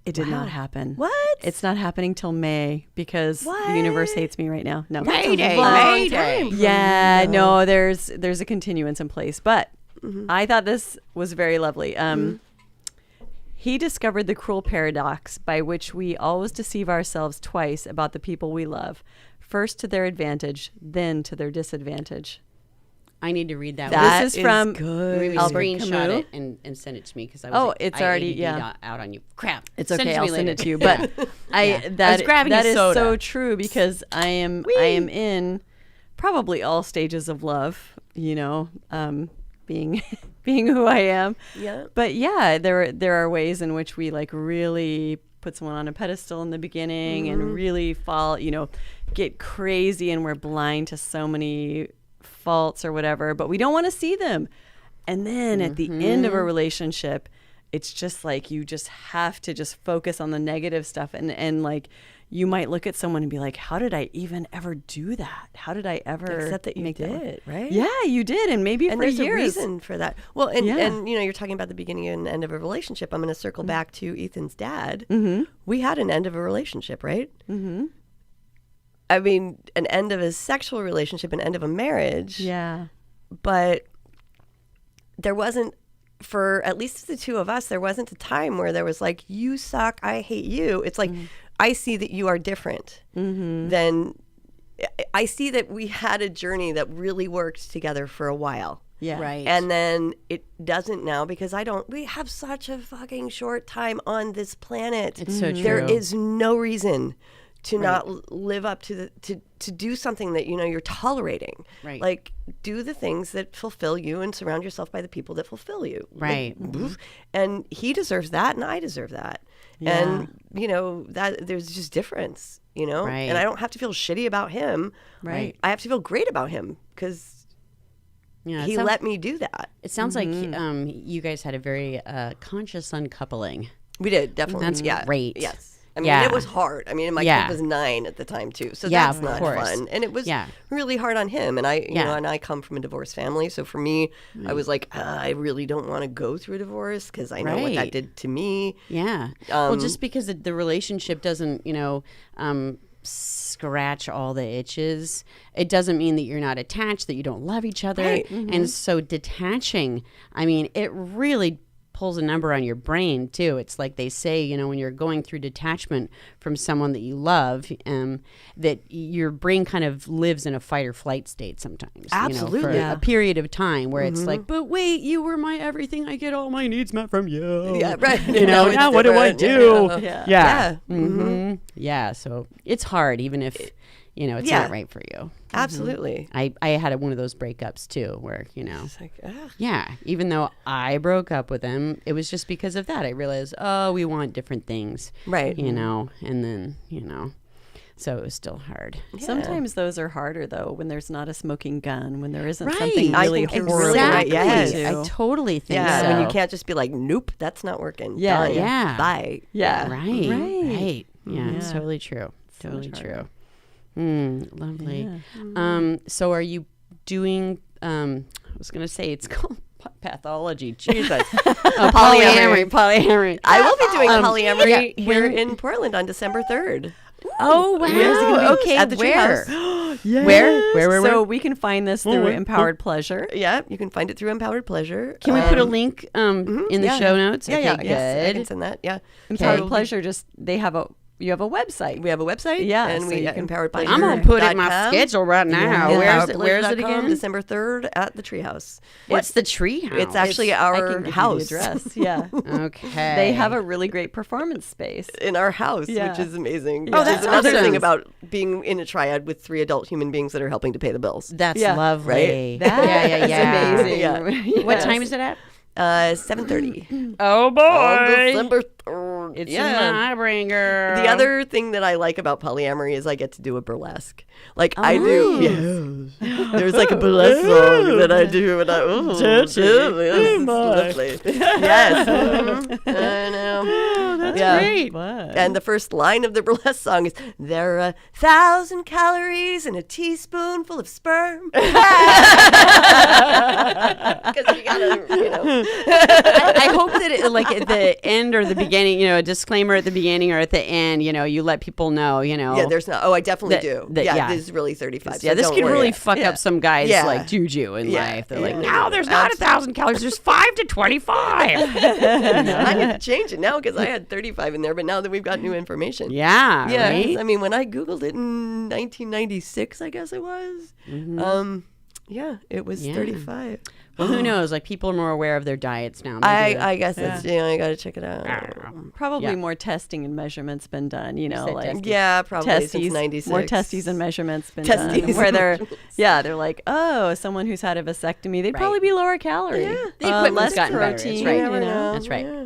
It did not happen. What? It's not happening till May because What? the universe hates me right now. No. Mayday. Yeah, no, there's a continuance in place, but I thought this was very lovely. He discovered the cruel paradox by which we always deceive ourselves twice about the people we love, first to their advantage, then to their disadvantage. I need to read that. This is from Maybe Albert screenshot Camus. it and send it to me because I was Oh, like, it's I already- ADD'd yeah. out on you. Crap. It's Send okay. to I'll me send later. it to you. But I was grabbing that a is soda. so true because I am in probably all stages of love. You know, being who I am. Yeah. But yeah, there are ways in which we like really put someone on a pedestal in the beginning and really get crazy, and we're blind to so many faults or whatever, but we don't want to see them. And then at the end of a relationship, it's just like you just have to just focus on the negative stuff, and like you might look at someone and be like, how did I even ever do that? How did I ever Except that you make that did, right? Yeah, you did, and maybe And for there's years. a reason for that. Well, and Yeah. and you're talking about the beginning and end of a relationship. I'm going to circle back to Ethan's dad. We had an end of a relationship, right? I mean, an end of a sexual relationship, an end of a marriage. Yeah. But there wasn't, for at least the two of us, there wasn't a time where there was like, you suck, I hate you. It's like, I see that you are different than, I see that we had a journey that really worked together for a while. Yeah. Right. And then it doesn't now because we have such a fucking short time on this planet. It's so There true. is no reason to not live up to to do something that you're tolerating. Right. Like do the things that fulfill you and surround yourself by the people that fulfill you. Right. Like, and he deserves that and I deserve that. And that there's just difference, Right. And I don't have to feel shitty about him. Right. I have to feel great about him because Yeah, it he sounds- let me do that. It sounds like you guys had a very conscious uncoupling. We did, definitely. That's great. Yes. I mean, Yeah. it was hard. I mean, my Yeah. kid was 9 at the time too, so Yeah, that's of not course. fun. And it was Yeah. really hard on him. And I, Yeah. and I come from a divorced family, so for me, I was like, I really don't want to go through a divorce because I know what that Right. did to me. Yeah. Well, just because the relationship doesn't, scratch all the itches, it doesn't mean that you're not attached, that you don't love each other. Right. And so detaching, I mean, it really pulls a number on your brain too. It's like they say, when you're going through detachment from someone that you love, that your brain kind of lives in a fight or flight state sometimes. Absolutely. For Yeah. a period of time where it's like, but wait, you were my everything. I get all my needs met from you. Yeah, right. Now it's what do I different. do? Yeah. Yeah. Yeah. Yeah. So it's hard, even if, it's Yeah. not right for you. Absolutely. I had one of those breakups too, where, It's like, ugh. yeah, even though I broke up with him, it was just because of that. I realized, we want different things. Right. And then, so it was still hard. Sometimes those are harder though when there's not a smoking gun, when there isn't Right. something I really think you're horrible. really right. Exactly. Yes. I totally think Yeah, so. when you can't just be like, nope, that's not working. Yeah, Done. yeah. Bye. Yeah. Right. Right. Yeah, it's Yeah. totally true. So Totally much true. harder. Lovely. So are you doing, I was going to say it's called pathology. Jesus. Polyamory. I will be doing polyamory yeah, here in Portland on December 3rd. Oh, wow. Okay, At the where? Treehouse. Where? So we can find this through Empowered Pleasure. Yeah, you can find it through Empowered Pleasure. Can we put a link in the yeah. show notes? Yeah, Okay, yeah. good. Yes, I can send that. Yeah. Empowered Pleasure, you have a website. We have a website. Yeah, And so we you can Empowered find Pleasure. I'm going to put it in my schedule right now. Yeah. Where's it again? December 3rd at the Treehouse. What's the tree house? It's actually I our can give you the house. address. Yeah. Okay. They have a really great performance space. In our house, Yeah. which is amazing. Oh, Which that's is another awesome. thing about being in a triad with 3 adult human beings that are helping to pay the bills. That's Yeah. lovely. That yeah. is amazing. Yeah. What time is it at? 7:30 Oh boy. on December 3rd. It's yeah. in my bringer. The other thing that I like about polyamory is I get to do a burlesque. Like I do. Yes. There's like a burlesque song that I do, and yes, it's lovely. Yes. I know. That's Yeah. great. And the first line of the burlesque song is, "There are 1,000 calories in a teaspoonful of sperm." Because you gotta, I hope that like at the end or the beginning, a disclaimer at the beginning or at the end, you let people know, Yeah, there's not. Oh, I definitely do. yeah. This is really 35. Yeah, so this don't could worry. really fuck up some guys like juju in life. They're like, no, there's not 1,000 calories. There's 5 to 25. I need to change it now because I had 35 in there, but now that we've got new information. Yeah, Yeah. right? I mean, when I Googled it in 1996, I guess it was. Yeah, it was 35. Well, who knows? Like, people are more aware of their diets now. I guess that's, I got to check it out. Probably more testing and measurements been done, like testes. Yeah, probably testes, since 96. more testes and measurements been Testes done. Where and they're, measurements. they're like, oh, someone who's had a vasectomy, they'd probably be lower calorie. Yeah. The equipment's less gotten better. protein. That's right. You never know. That's right. Yeah.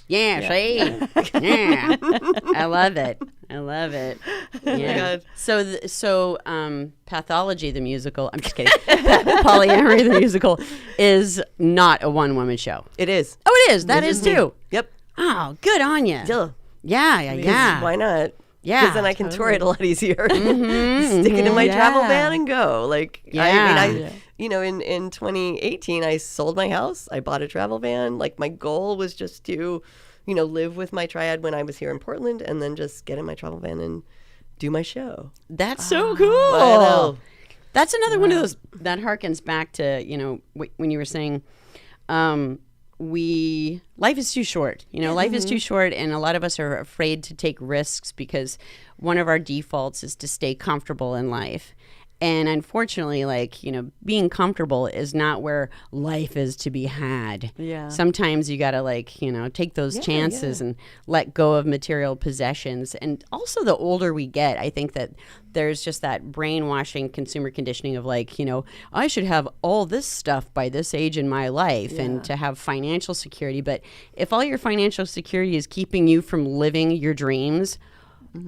Yeah, see? Yeah. I love it. Yeah. So, Pathology, the musical, I'm just kidding. Polyamory, the musical, is not a one-woman show. It is. Oh, it is. That is too. Yep. Oh, good on you. Duh. Yeah. Why not? Yeah, Because then I can tour it a lot easier. Stick it in my travel van and go. In 2018, I sold my house. I bought a travel van. Like, my goal was just to, live with my triad when I was here in Portland and then just get in my travel van and do my show. That's so cool. I know. That's another one of those that harkens back to, when you were saying, life is too short. Life is too short, and a lot of us are afraid to take risks because one of our defaults is to stay comfortable in life. And unfortunately, being comfortable is not where life is to be had. Yeah. Sometimes you got to take those chances and let go of material possessions. And also, the older we get, I think that there's just that brainwashing consumer conditioning of I should have all this stuff by this age in my life and to have financial security. But if all your financial security is keeping you from living your dreams,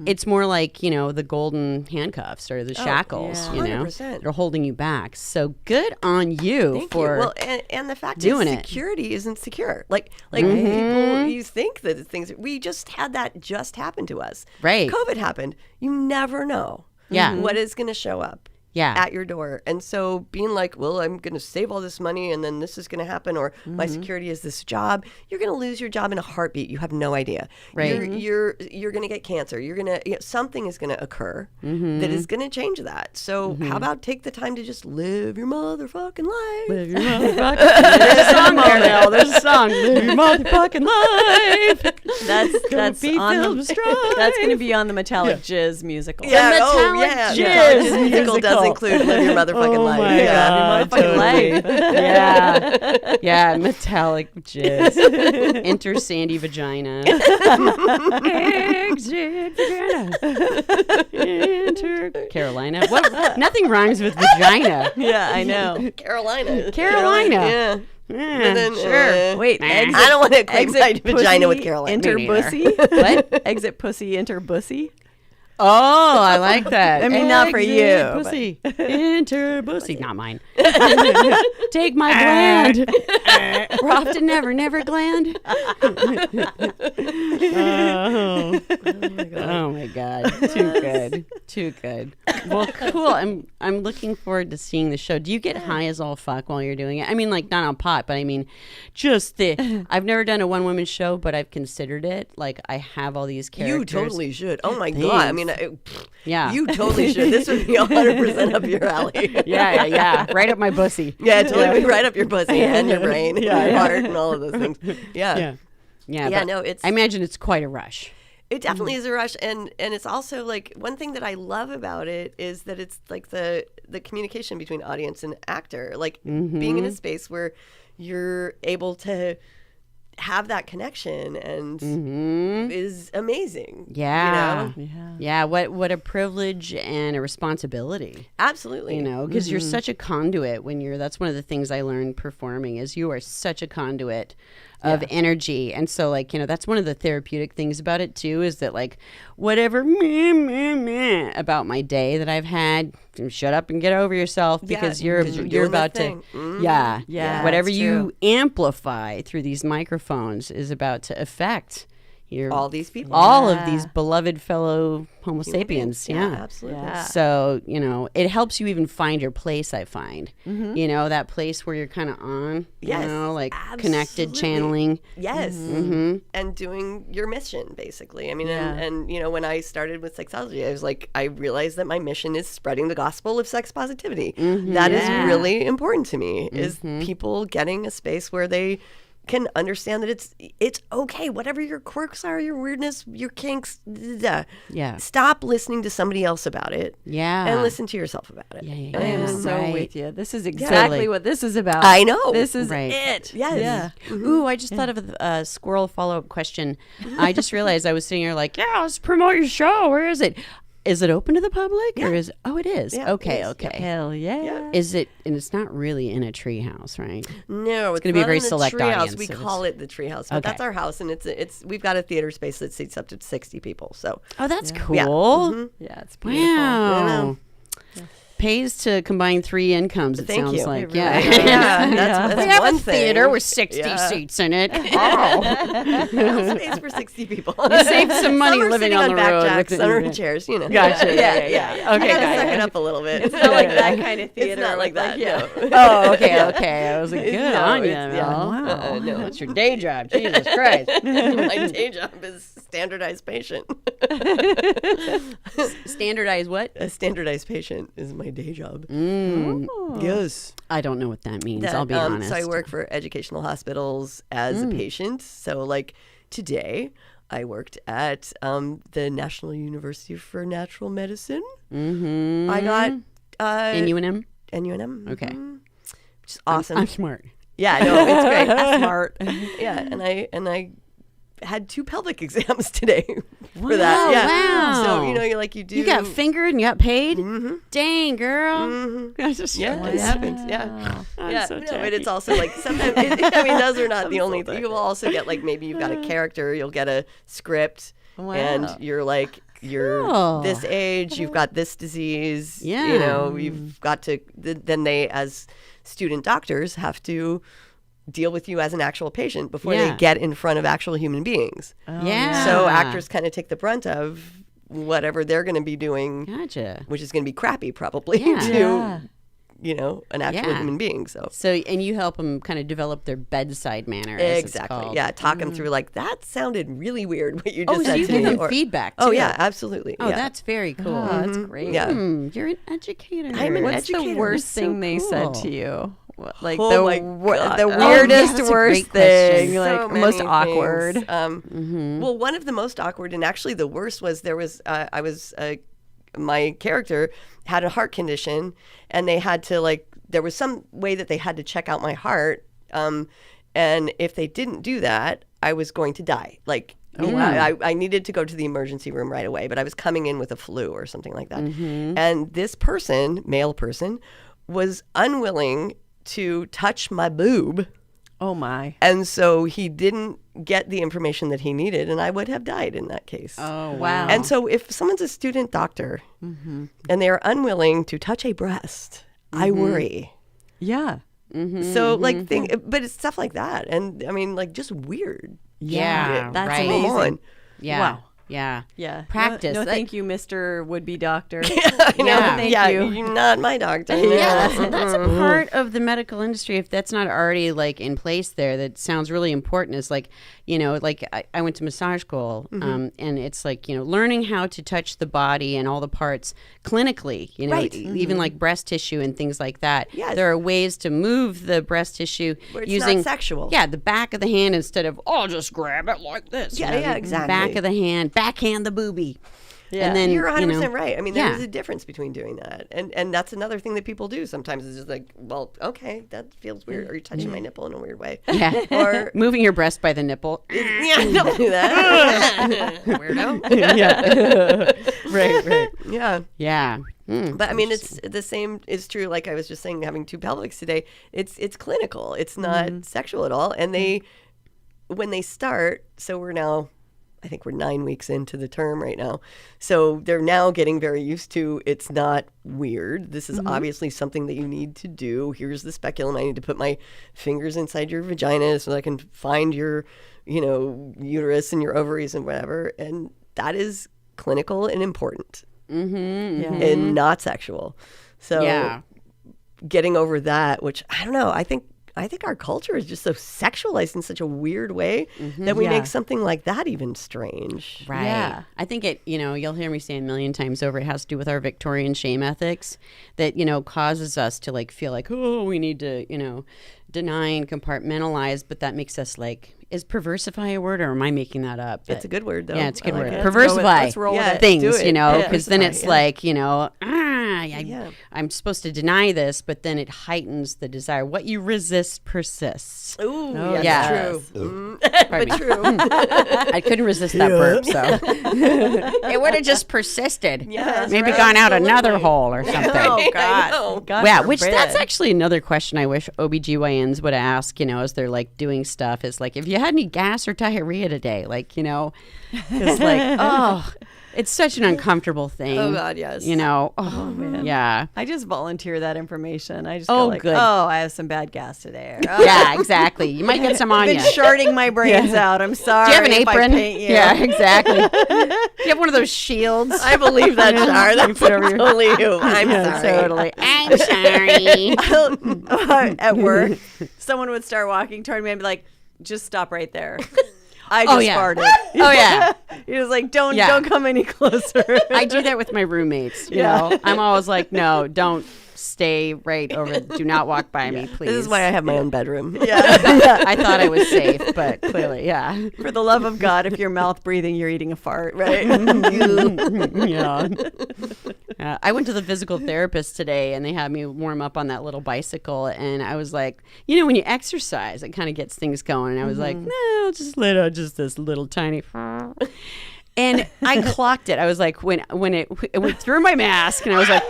it's more like, the golden handcuffs or the shackles, 100%. They're holding you back. So good on you Thank for you. Well, and the fact doing is it. security isn't secure. Like people, you think that things, we just had that just happen to us. Right. COVID happened. You never know what is going to show up. At your door. And so being like, well, I'm going to save all this money and then this is going to happen, or my security is this job. You're going to lose your job in a heartbeat. You have no idea. Right. You're going to get cancer. You're going to, something is going to occur that is going to change that. So how about take the time to just live your motherfucking life? Live your motherfucking There's a song there now. There's a song. Live your motherfucking life. That's be on filled the, with strife. that's going to be on the Metallic Jizz musical. Yeah, Metallic The Jizz Metallic musical does include Live Your Motherfucking Life. My God, motherfucking totally. Yeah, Metallic Jizz. Enter Sandy Vagina. Exit Vagina. Enter Carolina. What? Nothing rhymes with vagina. Yeah, I know. Carolina. Yeah. But then, Sure. Wait, Nah. exit, I don't want to equate my exit vagina with pussy, Carolina. enter Me neither. bussy. What? Exit pussy, enter bussy. Oh, I like that. I mean, not for Exit you, but- Pussy. Enter pussy. Not mine. Take my gland. Rough and never gland. Oh my God. Too good. Well, cool. I'm looking forward to seeing the show. Do you get high as all fuck while you're doing it? I mean, like, not on pot, but I mean, just I've never done a one-woman show, but I've considered it. Like, I have all these characters. You totally should. Oh my God. I mean, Yeah. you totally should. This would be 100% up your alley. Yeah. Right up my bussy. Yeah, totally right up your pussy and your brain and your heart and all of those things. Yeah. Yeah. Yeah, but no, it's- I imagine it's quite a rush. It definitely is a rush, and it's also like one thing that I love about it is that it's like the communication between audience and actor, like being in a space where you're able to have that connection and is amazing. Yeah. You know? Yeah. What a privilege and a responsibility. Absolutely. You know, because you're such a conduit that's one of the things I learned performing is you are such a conduit of energy. And so, like, that's one of the therapeutic things about it too, is that, like, whatever meh about my day that I've had, shut up and get over yourself, because you're doing about that to thing. Yeah, whatever it's you amplify through these microphones is about to affect all these people. all of these beloved fellow Homo sapiens. Yeah, Yeah. absolutely. Yeah. So, it helps you even find your place, I find. That place where you're kind of on, Yes, like connected, absolutely. channeling. Yes, and doing your mission basically. I mean, and when I started with sexology, I realized that my mission is spreading the gospel of sex positivity. That is really important to me. Is people getting a space where they can understand that it's okay, whatever your quirks are, your weirdness, your kinks. Stop listening to somebody else about it. Yeah. And listen to yourself about it. I am so Right. with you. This is exactly what this is about. I know. This is Right. it. Yes. Yeah. Ooh, I just thought of a squirrel follow-up question. I just realized I was sitting here like, yeah, let's promote your show. Where is it? Is it open to the public or is? Oh, it is. Yeah, okay, it is. okay. Hell yeah. Yeah. Is it? And it's not really in a tree house, right? No, it's gonna be a not very in the select treehouse. audience, We so call it the treehouse, but Okay. that's our house, and it's we've got a theater space that seats up to 60 people. So Oh, that's cool. Yeah. Yeah, it's beautiful. Wow. Pays to combine 3 incomes. It Thank sounds you. like, Yeah, yeah. that's We have one a theater thing. with 60 Yeah. seats in it. Space for 60 people. You saved some money Some are living sitting on the back road. jacks, with some are the- in chairs. You know. Gotcha. Yeah. I Okay, gotta got suck it. it up a little bit. It's not like that kind of theater. It's not like that. yeah. No. Oh, okay. I was like, good No, on you, it's- Mel. Wow. No, That's your day job. Jesus Christ. my day job is standardized patient. Standardized what? A standardized patient is my day job. Mm. Yes. I don't know what that means. That, I'll be honest. So I work for educational hospitals as a patient. So like today, I worked at the National University for Natural Medicine. Mm-hmm. I got NUNM? NUNM. Okay. Which is awesome. I'm smart. Yeah, no, it's great. Smart. Yeah, and I had 2 pelvic exams today for that. Wow, Yeah. wow. So you do. You got fingered and you got paid? Mm-hmm. Dang, girl. That's just Yeah, it happens. Yeah. Yeah, so no, but it's also like sometimes. Those are not the only thing. You will also get like maybe you've got a character, you'll get a script, and you're like you're Cool. this age, you've got this disease. Yeah. You've got to. Then they, as student doctors, have to deal with you as an actual patient before they Yeah. get in front of actual human beings. Yeah. So actors kind of take the brunt of whatever they're going to be doing, Gotcha. which is going to be crappy probably Yeah. to an actual Yeah. human being. So. So, and you help them kind of develop their bedside manner. As it's Exactly. called. Yeah. Talk them through like that sounded really weird what you just Oh, so said you to give me. them or- feedback, Oh too. yeah, absolutely. Oh, yeah. that's very cool. Oh, that's great. Yeah. You're an educator. I'm an What's the educator. worst That's so thing they said cool. to you? Like Oh my God. the Oh, weirdest, that's a worst great question. thing, So like many most things. awkward. Well, one of the most awkward, and actually the worst, was my character had a heart condition, and they had to there was some way that they had to check out my heart, and if they didn't do that, I was going to die. I needed to go to the emergency room right away, but I was coming in with a flu or something like that. And this person, male person, was unwilling to touch my boob. Oh my. And so he didn't get the information that he needed, and I would have died in that case. Oh, Wow. And so if someone's a student doctor and they are unwilling to touch a breast, I worry. Yeah. So but it's stuff like that. And I mean, just weird. Yeah, That's right. amazing. Come on. Yeah. Wow. Yeah. Yeah. Practice. No, That- thank you, Mr. Would-be doctor. I know. Yeah. Thank yeah, you. you're not my doctor. Yeah, that's a part of the medical industry. If that's not already in place there, that sounds really important. Is I went to massage school, and it's learning how to touch the body and all the parts clinically. Right. Even like breast tissue and things like that. Yes. There are ways to move the breast tissue Where it's using not sexual. Yeah, the back of the hand instead of just grab it like this. Yeah, yeah, exactly. Back of the hand, backhand the boobie. Yeah. And then You're 100% you know, right. I mean, yeah. there is a difference between doing that. And that's another thing that people do sometimes is just well, okay, that feels weird. Or you're touching my nipple in a weird way. Yeah. Or, moving your breast by the nipple. yeah, don't do that. Weirdo. Yeah. right. Yeah. Yeah. Mm. But I mean, it's the same is true. Like I was just saying, having 2 pelvics today, it's clinical. It's not sexual at all. And when they start, so we're now I think we're 9 weeks into the term right now. So they're now getting very used to it's not weird. This is obviously something that you need to do. Here's the speculum. I need to put my fingers inside your vagina so that I can find your, uterus and your ovaries and whatever. And that is clinical and important and not sexual. So getting over that, which I don't know, I think our culture is just so sexualized in such a weird way that we make something like that even strange. Right. Yeah. I think it, you'll hear me say a million times over, it has to do with our Victorian shame ethics that, causes us to like feel like, oh, we need to, deny and compartmentalize, but that makes us like, is perversify a word or am I making that up? It's a good word though. Yeah, it's a good word. It. Perversify let's roll with it. things, Do it. because then it's like, I'm supposed to deny this, but then it heightens the desire. What you resist persists. Ooh, yeah. Yes. True. But true. I couldn't resist that burp, so it would have just persisted. Yeah, maybe right. gone out Absolutely. another hole or something. Oh, I God. know. God Yeah, forbid. which that's actually another question I wish OBGYNs would ask, as they're like doing stuff is like, if you had any gas or diarrhea today, like, because like, oh, it's such an uncomfortable thing. Oh, God, yes. Oh, man. yeah. I just volunteer that information. I just Oh, go like, good. I have some bad gas today. Or, Yeah, exactly. You might get some on I've you. been sharding my brains out. I'm sorry. Do you have an if I apron? paint you. Yeah, exactly. Do you have one of those shields? I believe that, Char. That's totally you. I'm Yeah, sorry. totally. I'm sorry. At work, someone would start walking toward me and be like, just stop right there. I just farted. Oh, yeah. He was like, don't Yeah. come any closer. I do that with my roommates. You know, I'm always like, no, don't stay right over. Do not walk by me, please. This is why I have my own bedroom. I thought I was safe, but clearly, yeah. For the love of God, if you're mouth breathing, you're eating a fart, right? Yeah. I went to the physical therapist today and they had me warm up on that little bicycle. And I was like, when you exercise, it kind of gets things going. And I was like, no, I'll just let out just this little tiny. And I clocked it. I was like, when it went through my mask and I was like,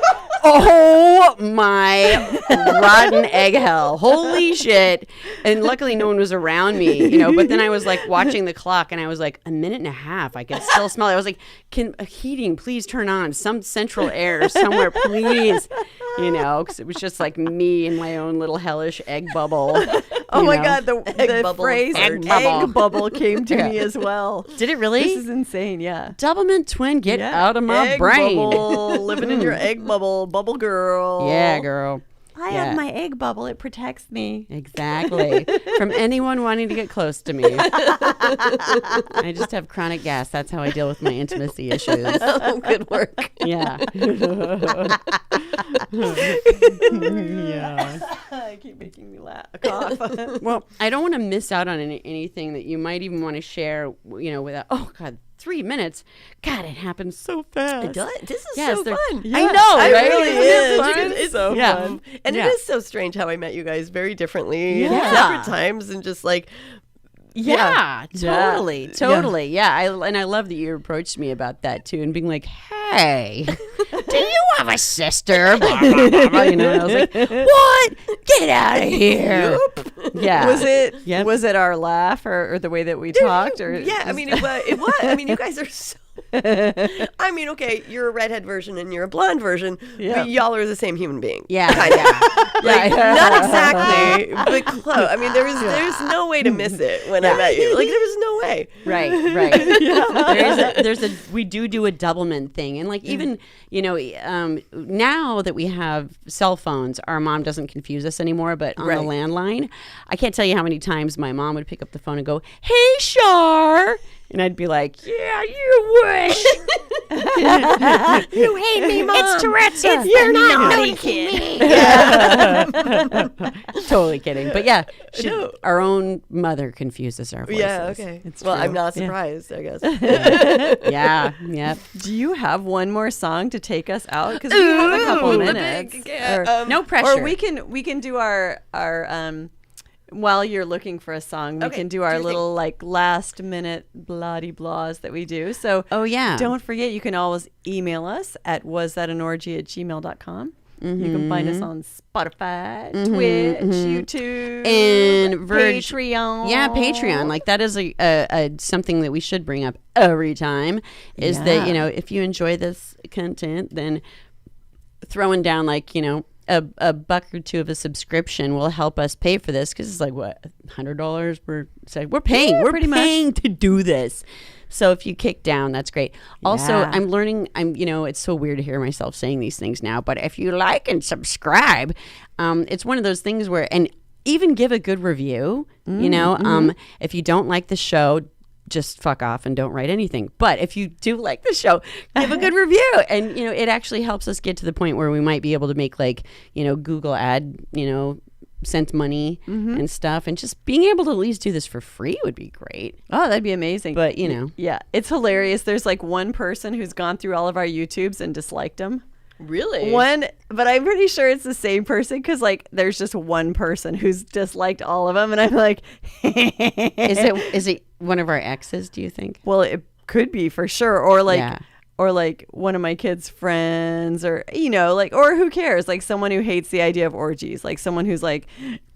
oh my rotten egg hell. Holy shit. And luckily no one was around me, but then I was like watching the clock and I was like, a minute and a half. I could still smell it. I was like, can heating please turn on some central air somewhere, please? Because it was just like me and my own little hellish egg bubble. Oh my God, the bubble. phrase Egg egg bubble. bubble came to me as well. Did it really? This is insane, yeah. Doublemint twin, get out of my egg brain. Bubble, living in your egg bubble, bubble girl. Yeah, girl. I Yeah. have my egg bubble. It protects me. Exactly. From anyone wanting to get close to me. I just have chronic gas. That's how I deal with my intimacy issues. Oh, good work. Yeah. Yeah. I keep making me laugh. Cough. Well, I don't want to miss out on anything that you might even want to share, without, oh, God, 3 minutes. God, it happens so fast. This is Yes, so they're- fun. I know, It right? really Isn't it is. fun? It's so so Yeah. fun. And Yeah. it is so strange how I met you guys very differently Yeah. at separate times and just like, Yeah, Yeah. totally, totally. Yeah, I love that you approached me about that too, and being like, "Hey, do you have a sister?" Blah, blah, blah, blah, and I was like, "What? Get out of here!" Yeah, Was it our laugh or the way that we talked? Or yeah, I mean, it was. I mean, you guys are so. I mean, okay, you're a redhead version and you're a blonde version, Yeah. but y'all are the same human being. yeah, yeah. Like, not exactly, but close. I mean, there's no way to miss it when I met you. Like, there was no way. Right. We do a doublemint thing, and like even now that we have cell phones, our mom doesn't confuse us anymore. But on the landline, I can't tell you how many times my mom would pick up the phone and go, "Hey, Shar," and I'd be like, "Yeah, you wish." You hate me, Mom. It's Tourette's. You're not naughty kid. Totally kidding, but yeah, our own mother confuses our voices. Yeah, okay. It's Well, true. I'm not surprised, I guess. Yeah, yep. do you have one more song to take us out? Because we have a couple the minutes. big, No pressure. Or we can do our while you're looking for a song, we Okay, can do do our your little like last minute bloody blahs that we do. So Oh, yeah. don't forget, you can always email us at wasthatAnorgy@gmail.com. You can find us on Spotify, Twitch, YouTube, and Patreon. Yeah, Patreon. Like that is a something that we should bring up every time. Is that if you enjoy this content, then throwing down like a buck or two of a subscription will help us pay for this, because it's like what, $100 we're paying. Yeah, we're pretty paying to do this. So if you kick down, that's great. Also, I'm learning. It's so weird to hear myself saying these things now, but if you like and subscribe, it's one of those things where, and even give a good review. If you don't like the show, just fuck off and don't write anything. But if you do like the show, give a good review. And, it actually helps us get to the point where we might be able to make Google ad, sent money and stuff. And just being able to at least do this for free would be great. Oh, that'd be amazing. But, Yeah, it's hilarious. There's like one person who's gone through all of our YouTubes and disliked them. Really? But I'm pretty sure it's the same person, because there's just one person who's disliked all of them, and I'm like, is it one of our exes, do you think? Well, it could be for sure, or one of my kids' friends, or or who cares? Like someone who hates the idea of orgies, like someone who's like,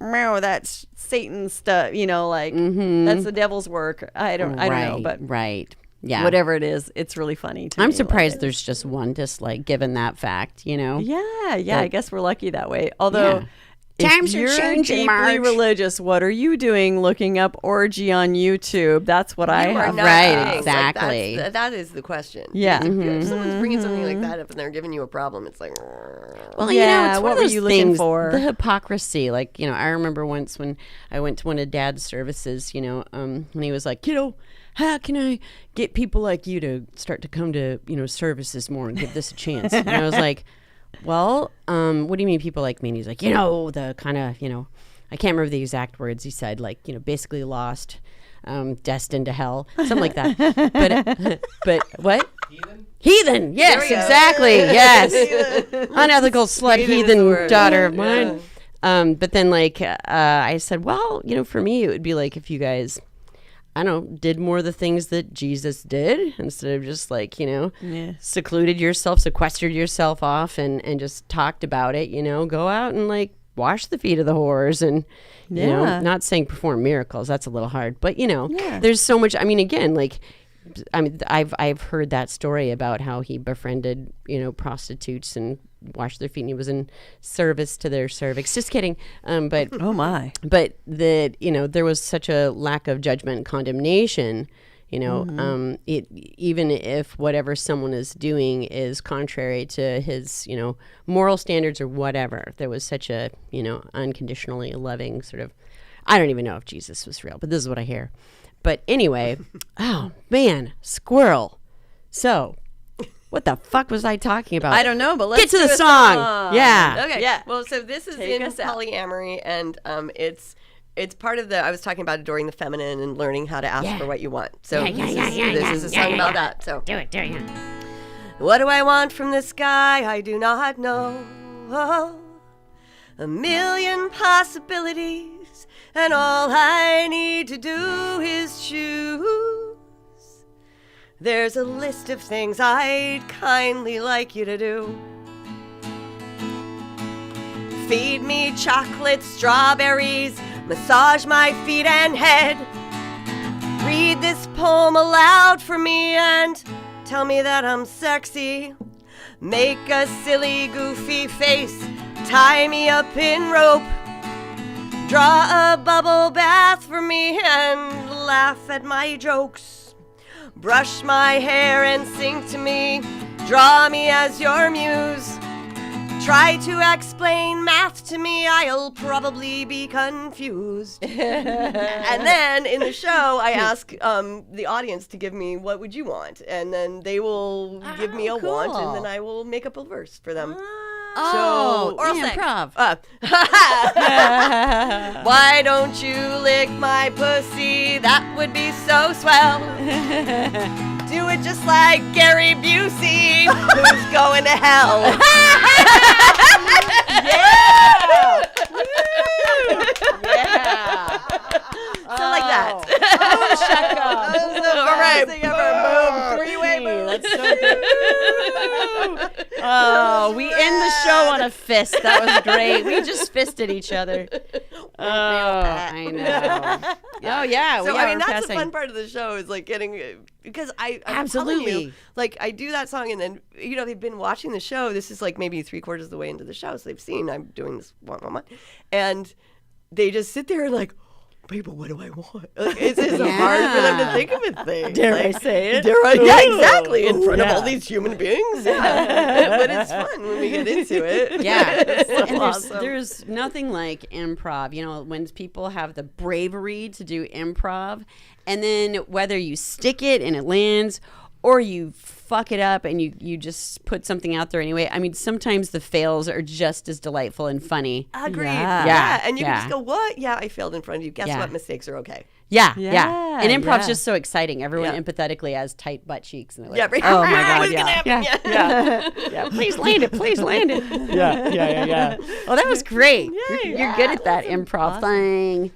"Meow, that's Satan stuff," that's the devil's work. I don't know, but right. Yeah. Whatever it is, it's really funny to me. I'm surprised there's just one dislike, given that fact, Yeah, I guess we're lucky that way. Although, times if are you're changing, deeply Marge. Religious, what are you doing looking up orgy on YouTube? That's what I have. Right, exactly. That is the question. Yeah. If someone's bringing something like that up and they're giving you a problem, it's like, well, it's what were you looking for? The hypocrisy. I remember once when I went to one of Dad's services, when he was like, how can I get people like you to start to come to, services more and give this a chance? And I was like, well, what do you mean people like me? And he's like, the kind of, I can't remember the exact words he said, basically lost, destined to hell, something like that. But what? Heathen. Yes, exactly. Yes. Unethical slut, heathen daughter of mine. But then I said, well, for me, it would be like if you guys, I don't know, did more of the things that Jesus did, instead of just secluded yourself, sequestered yourself off and just talked about it, go out and wash the feet of the whores and, not saying perform miracles. That's a little hard, but there's so much. I mean, again, I've heard that story about how he befriended, prostitutes and washed their feet, and he was in service to their cervix. Just kidding. But oh my. But there was such a lack of judgment and condemnation. Even if whatever someone is doing is contrary to his, moral standards or whatever, there was such a, unconditionally loving sort of. I don't even know if Jesus was real, but this is what I hear. But anyway, oh man, squirrel. So, what the fuck was I talking about? I don't know, but let's get to do the a song. Yeah. Okay. Yeah. Well, so this is Take in us out. polyamory, and it's part of the. I was talking about adoring the feminine and learning how to ask for what you want. So this is a song about that. So Do it. what do I want from this guy? I do not know. A million possibilities, and all I need to do is choose. There's a list of things I'd kindly like you to do. Feed me chocolate, strawberries, massage my feet and head. Read this poem aloud for me and tell me that I'm sexy. Make a silly, goofy face, tie me up in rope. Draw a bubble bath for me and laugh at my jokes. Brush my hair and sing to me. Draw me as your muse. Try to explain math to me, I'll probably be confused. And then in the show, I ask the audience to give me what would you want, and then they will give me a want, and then I will make up a verse for them. Oh, oral improv. Why don't you lick my pussy? That would be so swell. Do it just like Gary Busey, who's going to hell. Yeah! Yeah! So like that. Boom shaka. All right. Boom. Three-way boom. That's so good. Oh, we end the show on a fist. That was great. We just fisted each other. Oh, I know. Oh, yeah. So, yeah, I mean, we're that's the passing. fun part of the show is like getting, because I'm telling Absolutely. you, like I do that song and then, they've been watching the show. This is like maybe 3/4 of the way into the show. So they've seen I'm doing this one. And they just sit there and like, wait, but what do I want? Like, it's hard for them to think of a thing. Dare like, I say it? Yeah, exactly. In front of Yeah. all these human beings. Yeah. But it's fun when we get into it. Yeah, It's so and awesome. there's nothing like improv. When people have the bravery to do improv, and then whether you stick it and it lands, or you fuck it up and you just put something out there anyway. I mean, sometimes the fails are just as delightful and funny. Agreed. Yeah. Yeah. And you Yeah. can just go, what? Yeah, I failed in front of you. Guess Yeah. what? Mistakes are okay. Yeah, Yeah, And improv's yeah. just so exciting. Everyone Yeah. empathetically has tight butt cheeks. And they're Yeah, like, right. oh my God, What's yeah. gonna happen? Yeah. Please land it. Please land it. Yeah. Well, that was great. You're good at that improv thing.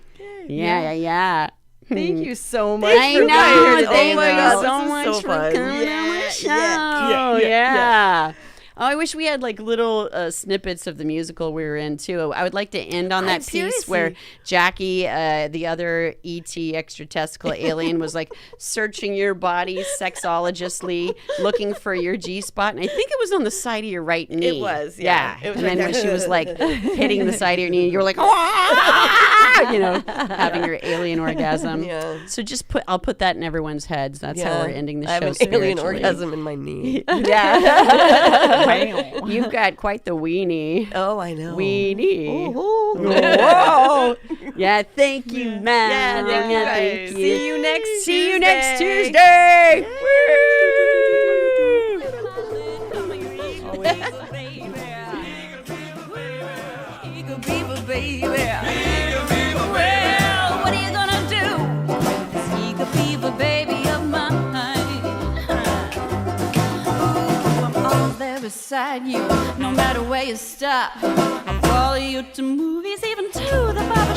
Yeah. Thank you so much. I for know. being here Thank today, you Mel. so This is much so for fun. coming on the show. Yeah. Oh, I wish we had like little snippets of the musical we were in too. I would like to end on that piece where Jackie, the other ET extra-testicle alien, was like searching your body sexologistly, looking for your G-spot. And I think it was on the side of your right knee. It was, yeah. It was and right then when there. she was like hitting the side of your knee, you were like, having your alien orgasm. Yeah. So I'll put that in everyone's heads. That's how we're ending the I show. have an alien spiritually. orgasm in my knee. Yeah. You've got quite the weenie. Oh, I know. Weenie. Ooh. Whoa. Yeah, thank you, man. Yeah, thank you Thank guys. you. See you next See you next Tuesday. Well, what are you gonna do? This eager beaver baby of mine. Ooh, I'm always there beside you, no matter where you stop. I'll follow you to movies, even to the barber